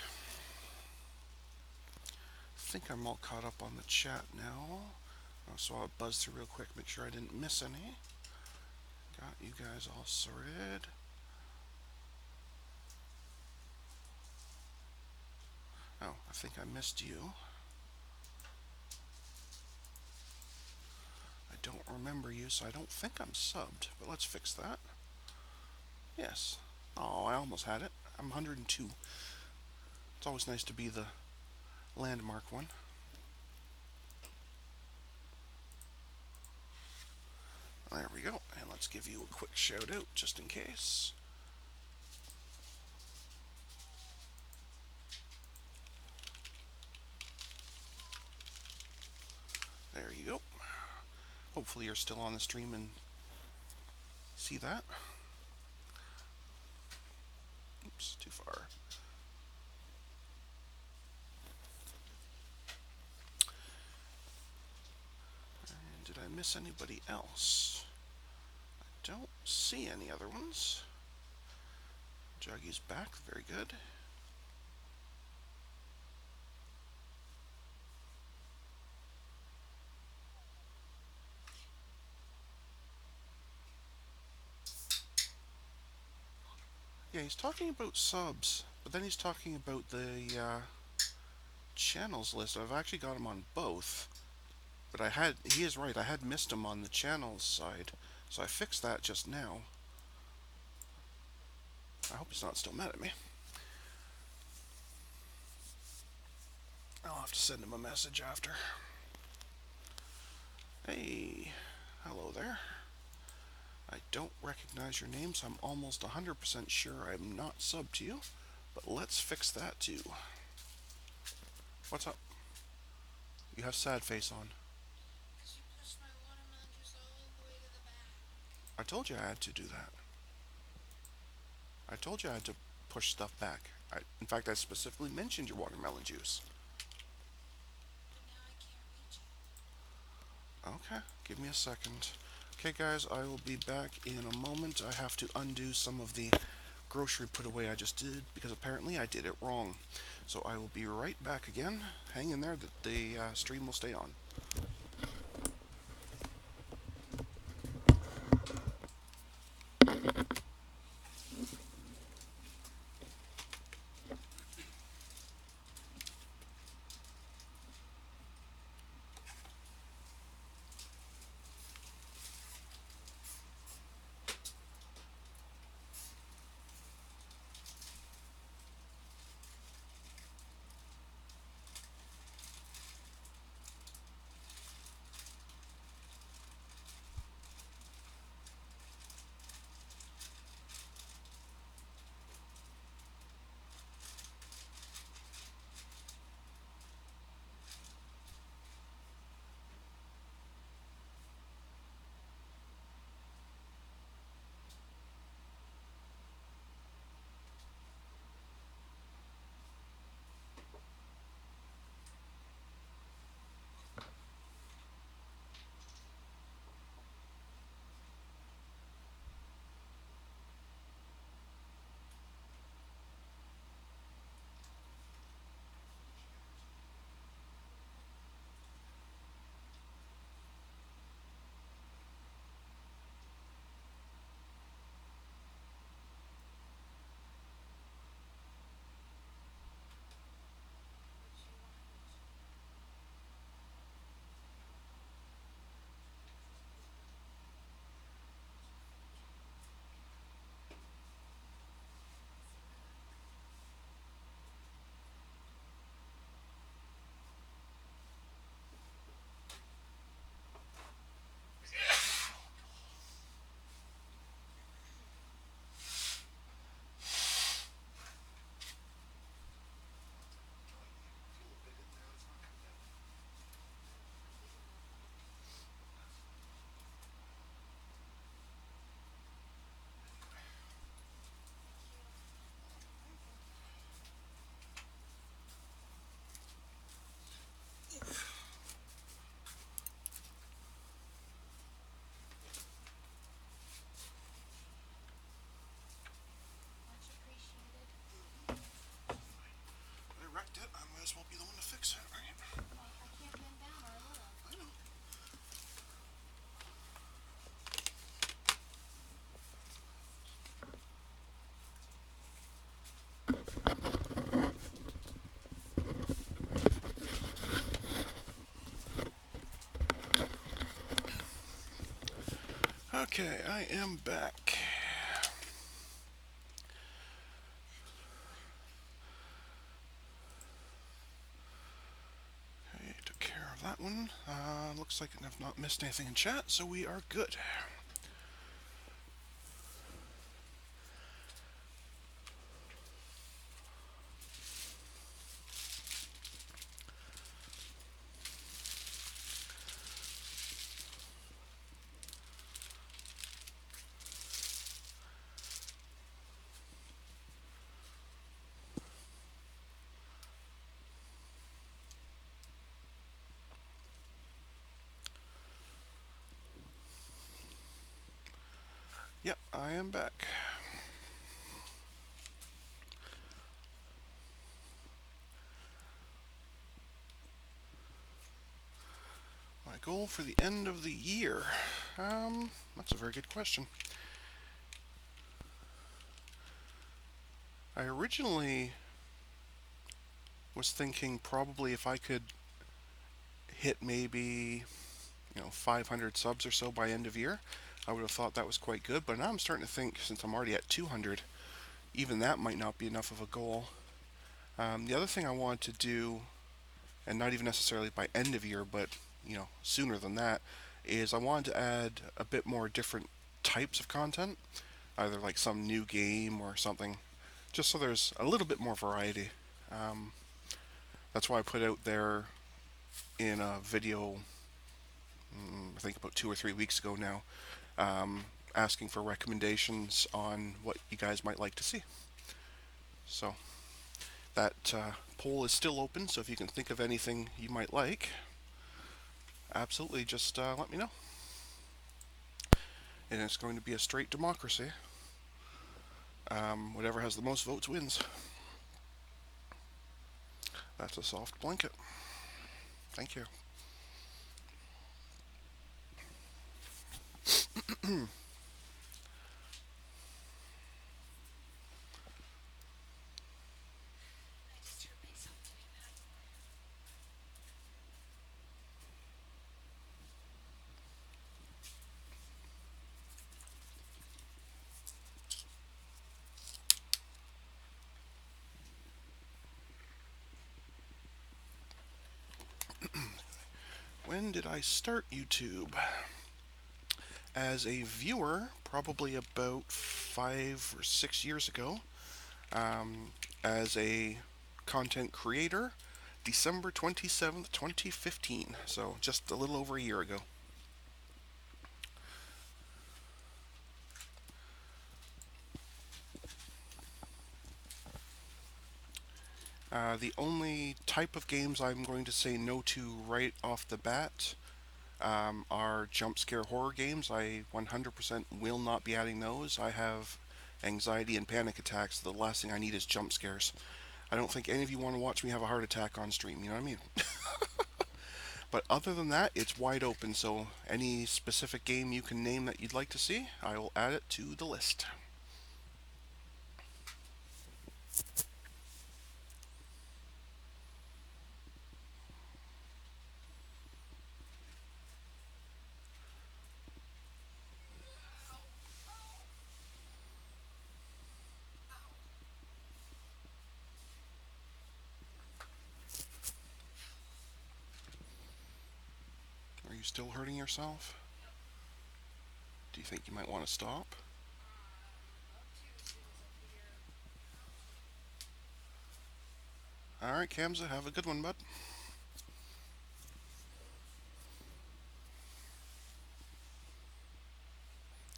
I think I'm all caught up on the chat now. So I'll buzz through real quick, make sure I didn't miss any. Got you guys all sorted. Oh, I think I missed you. I don't remember you, so I don't think I'm subbed, but let's fix that. Yes. Oh, I almost had it. I'm 102. It's always nice to be the landmark one. There we go. And let's give you a quick shout out, just in case. There you go. Hopefully you're still on the stream and see that. Oops, too far. And did I miss anybody else? I don't see any other ones. Juggy's back, very good. Yeah, he's talking about subs, but then he's talking about the channels list. I've actually got him on both, but he is right, I had missed him on the channels side, so I fixed that just now. I hope he's not still mad at me. I'll have to send him a message after. Hey, hello there. I don't recognize your name, so I'm almost 100% sure I'm not subbed to you, but let's fix that too. What's up? You have sad face on. Because you pushed my watermelon juice all the way to the back. I told you I had to do that. I told you I had to push stuff back. In fact, I specifically mentioned your watermelon juice. But now I can't reach it. Okay, give me a second. Okay guys, I will be back in a moment. I have to undo some of the grocery put away I just did, because apparently I did it wrong. So I will be right back again. Hang in there, the stream will stay on. as well be the one to fix it, right? I can't bend down or I will. I know. Okay, I am back. Okay, took care of that one. Looks like I've not missed anything in chat, so we are good. Yep, I am back. My goal for the end of the year? That's a very good question. I originally was thinking probably if I could hit maybe 500 subs or so by end of year, I would have thought that was quite good. But now I'm starting to think, since I'm already at 200, even that might not be enough of a goal. The other thing I wanted to do, and not even necessarily by end of year, but sooner than that, is I wanted to add a bit more different types of content, either like some new game or something, just so there's a little bit more variety. That's why I put out there in a video, I think about 2 or 3 weeks ago now, asking for recommendations on what you guys might like to see. So that poll is still open, so if you can think of anything you might like, absolutely just let me know. And it's going to be a straight democracy. Whatever has the most votes wins. That's a soft blanket. Thank you. I just heard myself doing that. When did I start YouTube? As a viewer, probably about 5 or 6 years ago. As a content creator, December 27th, 2015. So just a little over a year ago. The only type of games I'm going to say no to right off the bat are jump scare horror games. I 100% will not be adding those. I have anxiety and panic attacks. The last thing I need is jump scares. I don't think any of you want to watch me have a heart attack on stream, you know what I mean? But other than that, it's wide open, so any specific game you can name that you'd like to see, I will add it to the list. Are you still hurting yourself? Do you think you might want to stop? Alright, Kamza, have a good one, bud.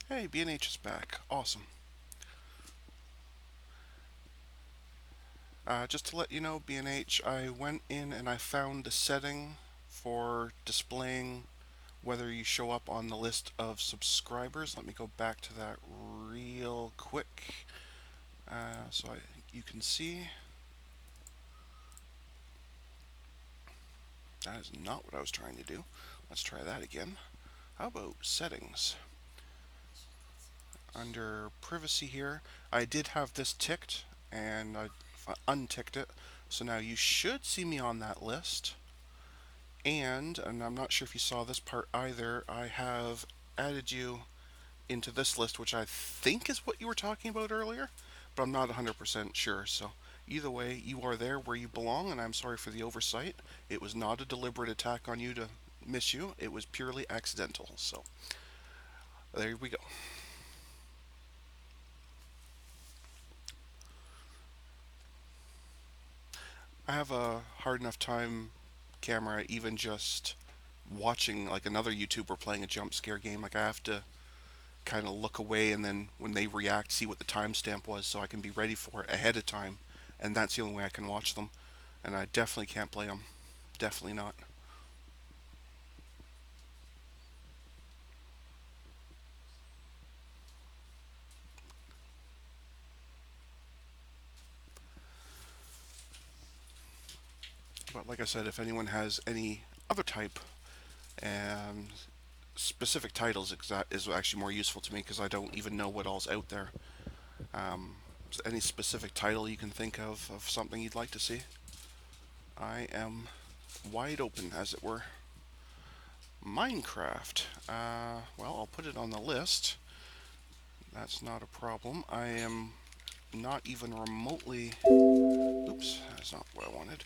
Hey, B&H is back. Awesome. Just to let you know, B&H, I went in and I found the setting for displaying whether you show up on the list of subscribers. Let me go back to that real quick so you can see. That is not what I was trying to do. Let's try that again. How about settings? Under privacy here, I did have this ticked, and I unticked it. So now you should see me on that list. And I'm not sure if you saw this part either, I have added you into this list, which I think is what you were talking about earlier, but I'm not 100% sure. So either way, you are there where you belong, and I'm sorry for the oversight. It was not a deliberate attack on you to miss you, it was purely accidental. So there we go. I have a hard enough time camera even just watching like another YouTuber playing a jump scare game. Like I have to kind of look away, and then when they react, see what the timestamp was so I can be ready for it ahead of time. And that's the only way I can watch them. And I definitely can't play them. Definitely not. But like I said, if anyone has any other type and specific titles, is actually more useful to me because I don't even know what all's out there. Um, any specific title you can think of something you'd like to see? I am wide open, as it were. Minecraft. Well, I'll put it on the list. That's not a problem. I am not even remotely. Oops, that's not what I wanted.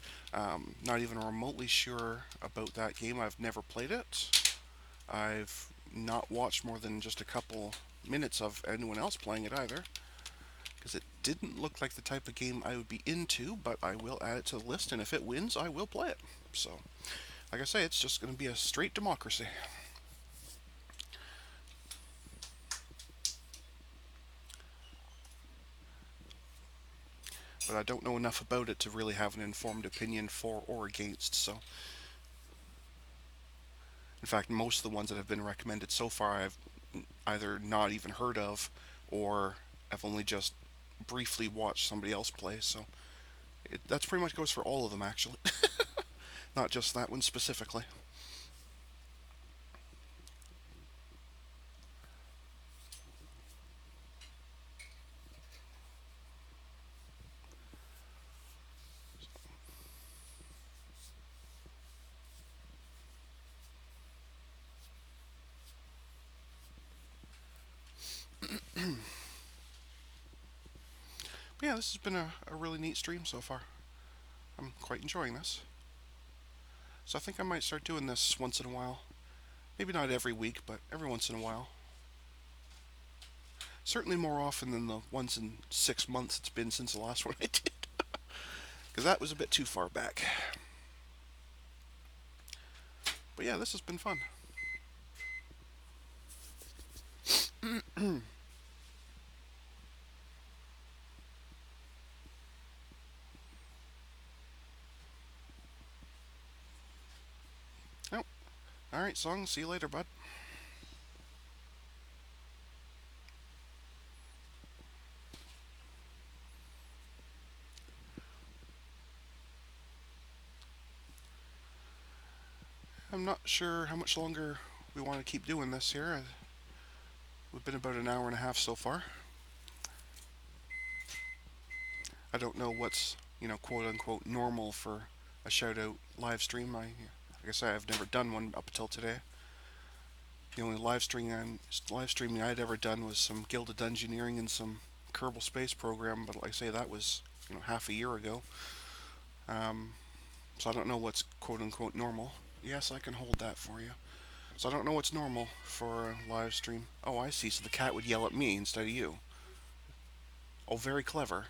Not even remotely sure about that game. I've never played it. I've not watched more than just a couple minutes of anyone else playing it either, because it didn't look like the type of game I would be into, but I will add it to the list, and if it wins, I will play it. So, like I say, it's just going to be a straight democracy. But I don't know enough about it to really have an informed opinion for or against, so. In fact, most of the ones that have been recommended so far I've either not even heard of, or I've only just briefly watched somebody else play, so that's pretty much goes for all of them, actually. Not just that one specifically. But yeah, this has been a really neat stream so far. I'm quite enjoying this. So I think I might start doing this once in a while. Maybe not every week, but every once in a while. Certainly more often than the once in 6 months it's been since the last one I did. Because that was a bit too far back. But yeah, this has been fun. Oh, alright, Song. See you later, bud. I'm not sure how much longer we want to keep doing this here. We've been about an hour and a half so far. I don't know what's, quote unquote normal for a Shoutout live stream. Like I say, I've never done one up until today. The only live streaming I'd ever done was some Gilded Dungeoneering and some Kerbal Space Program, but like I say, that was half a year ago. Um, so I don't know what's quote unquote normal. Yes, I can hold that for you. So I don't know what's normal for a live stream. Oh, I see. So the cat would yell at me instead of you. Oh, very clever.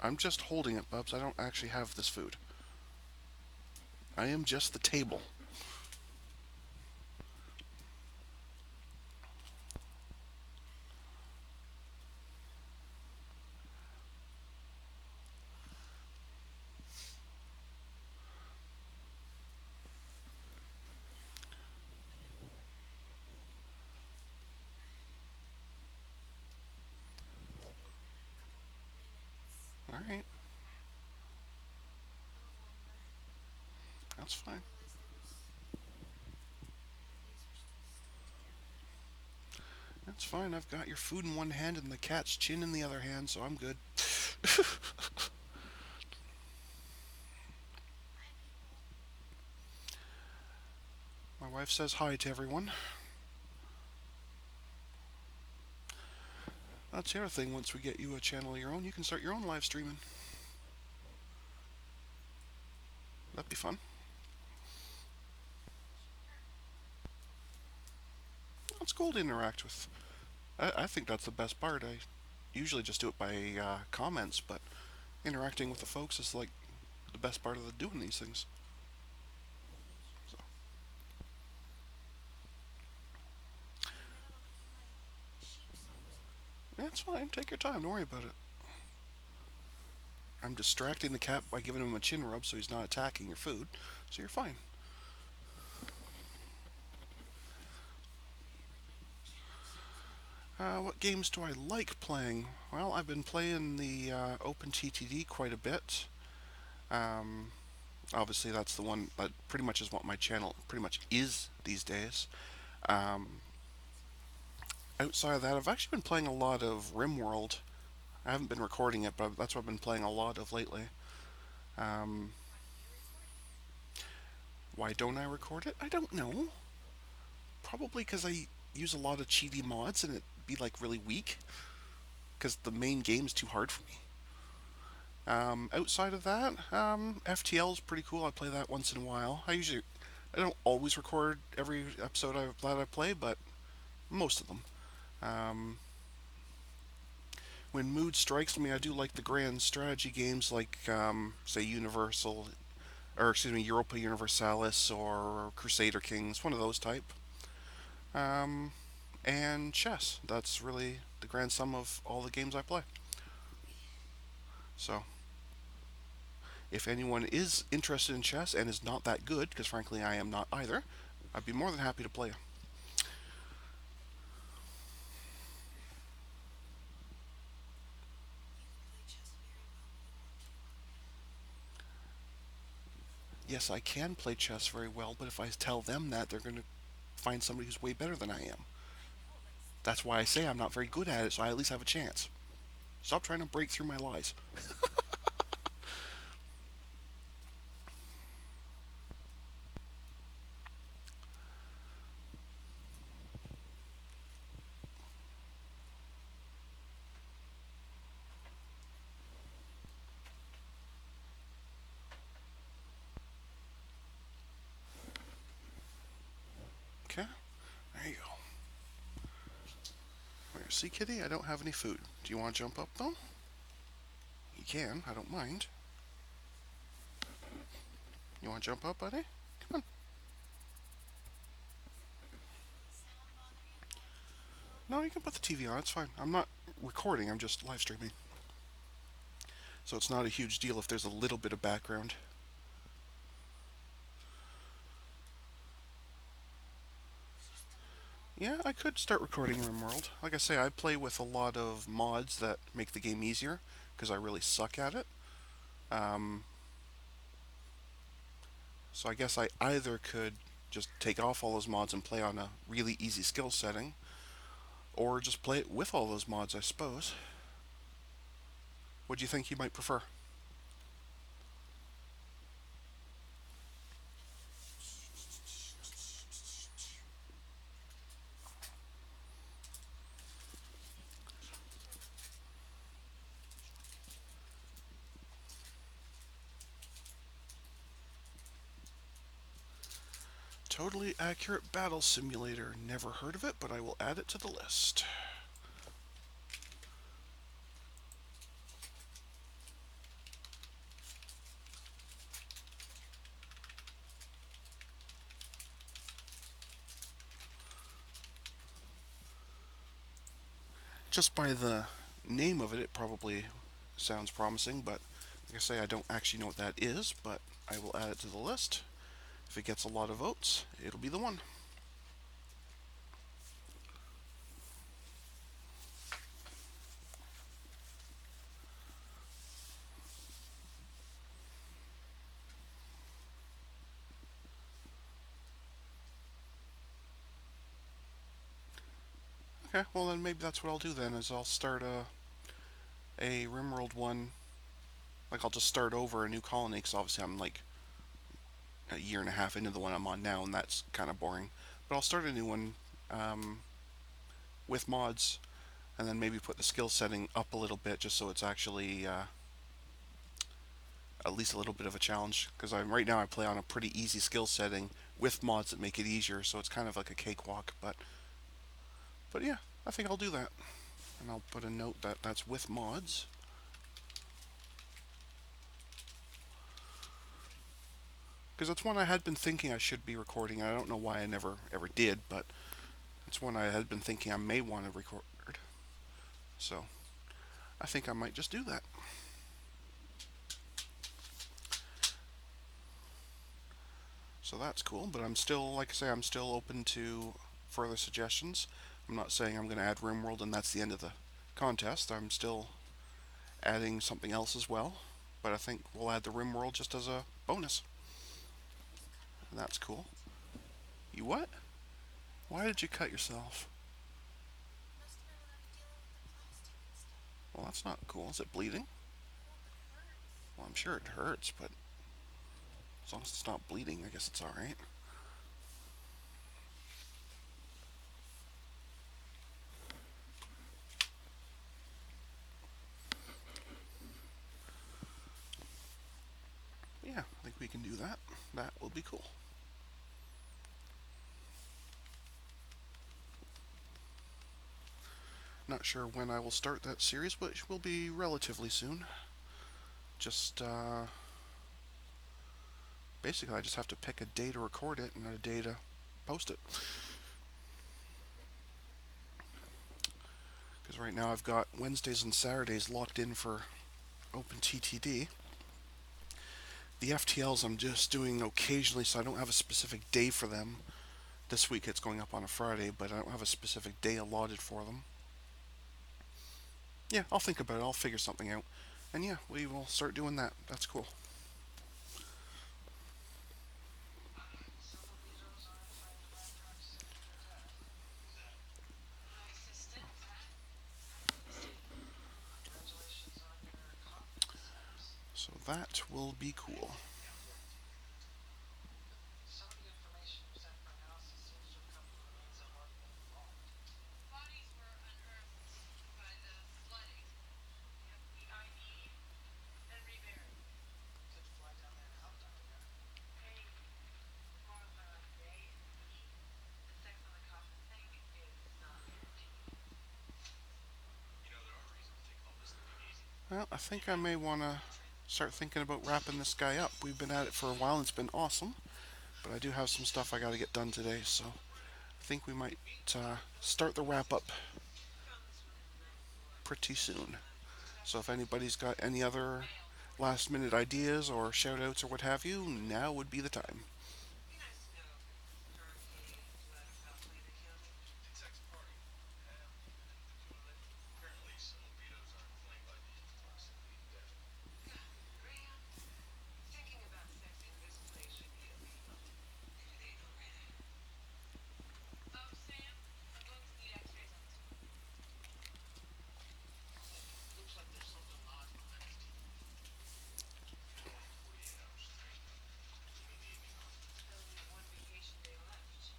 I'm just holding it, Bubs. I don't actually have this food. I am just the table. Alright. That's fine. That's fine. I've got your food in one hand and the cat's chin in the other hand, so I'm good. My wife says hi to everyone. That's the other thing. Once we get you a channel of your own, you can start your own live streaming. That'd be fun. It's cool to interact with. I think that's the best part. I usually just do it by comments, but interacting with the folks is like the best part of doing these things. So, yeah, it's fine. Take your time. Don't worry about it. I'm distracting the cat by giving him a chin rub so he's not attacking your food, so you're fine. What games do I like playing? Well, I've been playing the OpenTTD quite a bit. Um, Obviously, that's the one that pretty much is what my channel pretty much is these days. Um, Outside of that, I've actually been playing a lot of RimWorld. I haven't been recording it, but that's what I've been playing a lot of lately. Um, why don't I record it? I don't know. Probably because I use a lot of cheaty mods and it'd be like really weak. Because the main game's too hard for me. Outside of that, FTL is pretty cool. I play that once in a while. I don't always record every episode that I play, but most of them. Um, when mood strikes me, I do like the grand strategy games like, say, Europa Universalis or Crusader Kings, one of those type. Um, and chess. That's really the grand sum of all the games I play. So, if anyone is interested in chess and is not that good, because frankly I am not either, I'd be more than happy to play. Yes, I can play chess very well, but if I tell them that, they're going to find somebody who's way better than I am. That's why I say I'm not very good at it, so I at least have a chance. Stop trying to break through my lies. Okay, there you go. Where, see, kitty, I don't have any food. Do you want to jump up, though? You can, I don't mind. You want to jump up, buddy? Come on. No, you can put the TV on, it's fine. I'm not recording, I'm just live streaming. So it's not a huge deal if there's a little bit of background. Yeah, I could start recording RimWorld. Like I say, I play with a lot of mods that make the game easier, because I really suck at it. Um, so I guess I either could just take off all those mods and play on a really easy skill setting, or just play it with all those mods, I suppose. What do you think you might prefer? Totally Accurate Battle Simulator. Never heard of it, but I will add it to the list. Just by the name of it, it probably sounds promising, but like I say, I don't actually know what that is, but I will add it to the list. If it gets a lot of votes, it'll be the one. Okay, well then maybe that's what I'll do then, is I'll start a RimWorld one. Like, I'll just start over a new colony, because obviously I'm like a year and a half into the one I'm on now, and that's kind of boring. But I'll start a new one um, with mods, and then maybe put the skill setting up a little bit, just so it's actually at least a little bit of a challenge. Because right now I play on a pretty easy skill setting with mods that make it easier, so it's kind of like a cakewalk. But yeah, I think I'll do that, and I'll put a note that that's with mods. Because it's one I had been thinking I should be recording. I don't know why I never ever did, but it's one I had been thinking I may want to record. So I think I might just do that. So that's cool, but I'm still, like I say, I'm still open to further suggestions. I'm not saying I'm going to add RimWorld and that's the end of the contest. I'm still adding something else as well, but I think we'll add the RimWorld just as a bonus. And that's cool. You what? Why did you cut yourself? Must have been when I was dealing with the plastic and stuff. Well, that's not cool. Is it bleeding? Well, it hurts. Well, I'm sure it hurts, but as long as it's not bleeding, I guess it's alright. Yeah, I think we can do that. That will be cool. Not sure when I will start that series, but it will be relatively soon. Just, basically, I just have to pick a day to record it and a day to post it. Because right now I've got Wednesdays and Saturdays locked in for OpenTTD. The FTLs I'm just doing occasionally, so I don't have a specific day for them. This week it's going up on a Friday, but I don't have a specific day allotted for them. Yeah, I'll think about it. I'll figure something out. And yeah, we will start doing that. That's cool. So that will be cool. Bodies were unearthed by the flooding. Have to be ID'd and reburied. Hey, more of a day and me. The sex on the coffin thing is not guaranteed. Well, I think I may want to start thinking about wrapping this guy up. We've been at it for a while and it's been awesome. But I do have some stuff I got to get done today, so I think we might start the wrap up pretty soon. So if anybody's got any other last minute ideas or shout outs or what have you, now would be the time. Sam, I'm going to need X-rays on this one. Still only have one vacation day left.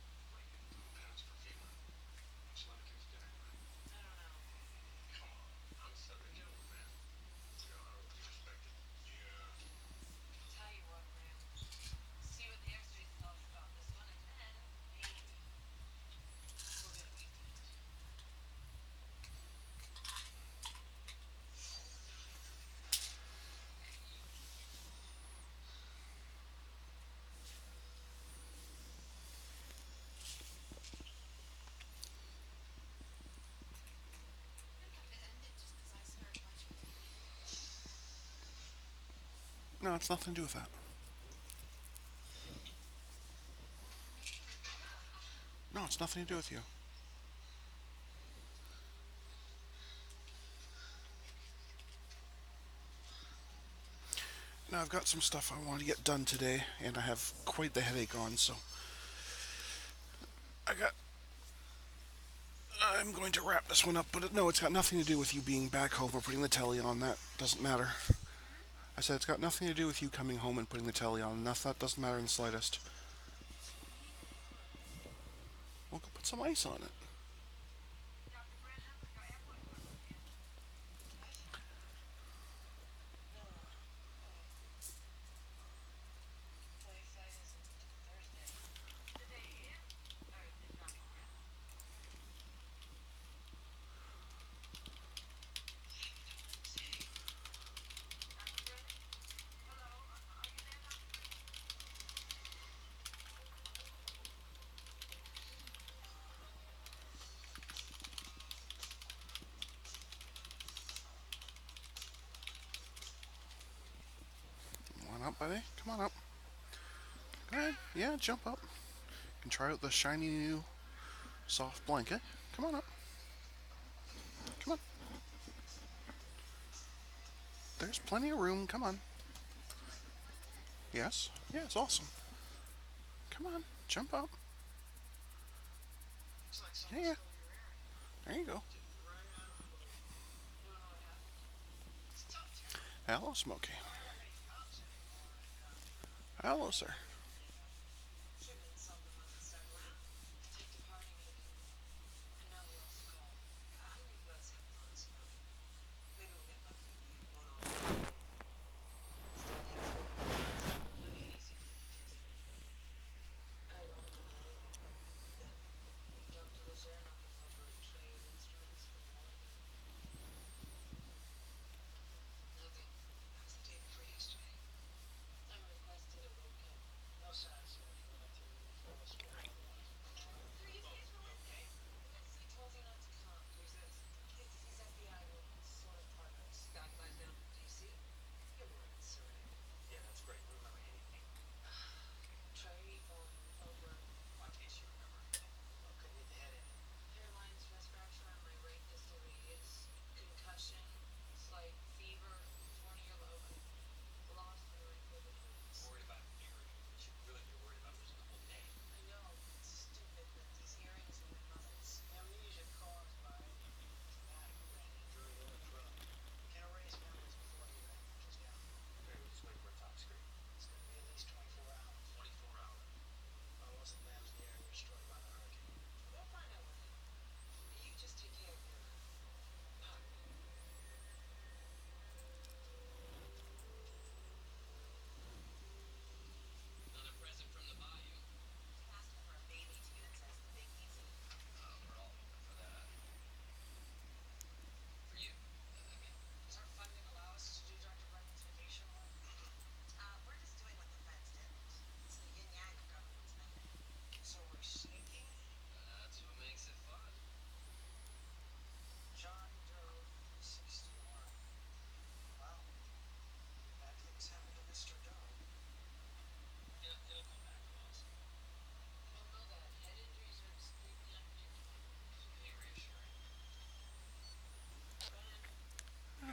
I don't know. Tell you what, Graham. See what the X-rays tell us about this one, and then maybe we'll get a weekend. You don't have to end it just 'cause I started watching TV. No, it's nothing to do with that. No, it's nothing to do with you. Now I've got some stuff I want to get done today, and I have quite the headache on, so I got I'm going to wrap this one up, but no, it's got nothing to do with you being back home or putting the telly on. That doesn't matter. I said it's got nothing to do with you coming home and putting the telly on. That doesn't matter in the slightest. We'll go put some ice on it. Come on up, buddy. Come on up. Go ahead. Yeah, jump up. You can try out the shiny new soft blanket. Come on up. Come on. There's plenty of room. Come on. Yes. Yeah, it's awesome. Come on. Jump up. Yeah. There you go. Hello, Smokey. Hello, sir.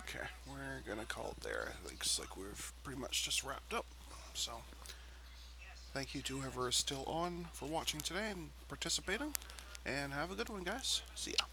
Okay, we're gonna call it there. It looks like we've pretty much just wrapped up. So, thank you to whoever is still on for watching today and participating. And have a good one, guys. See ya.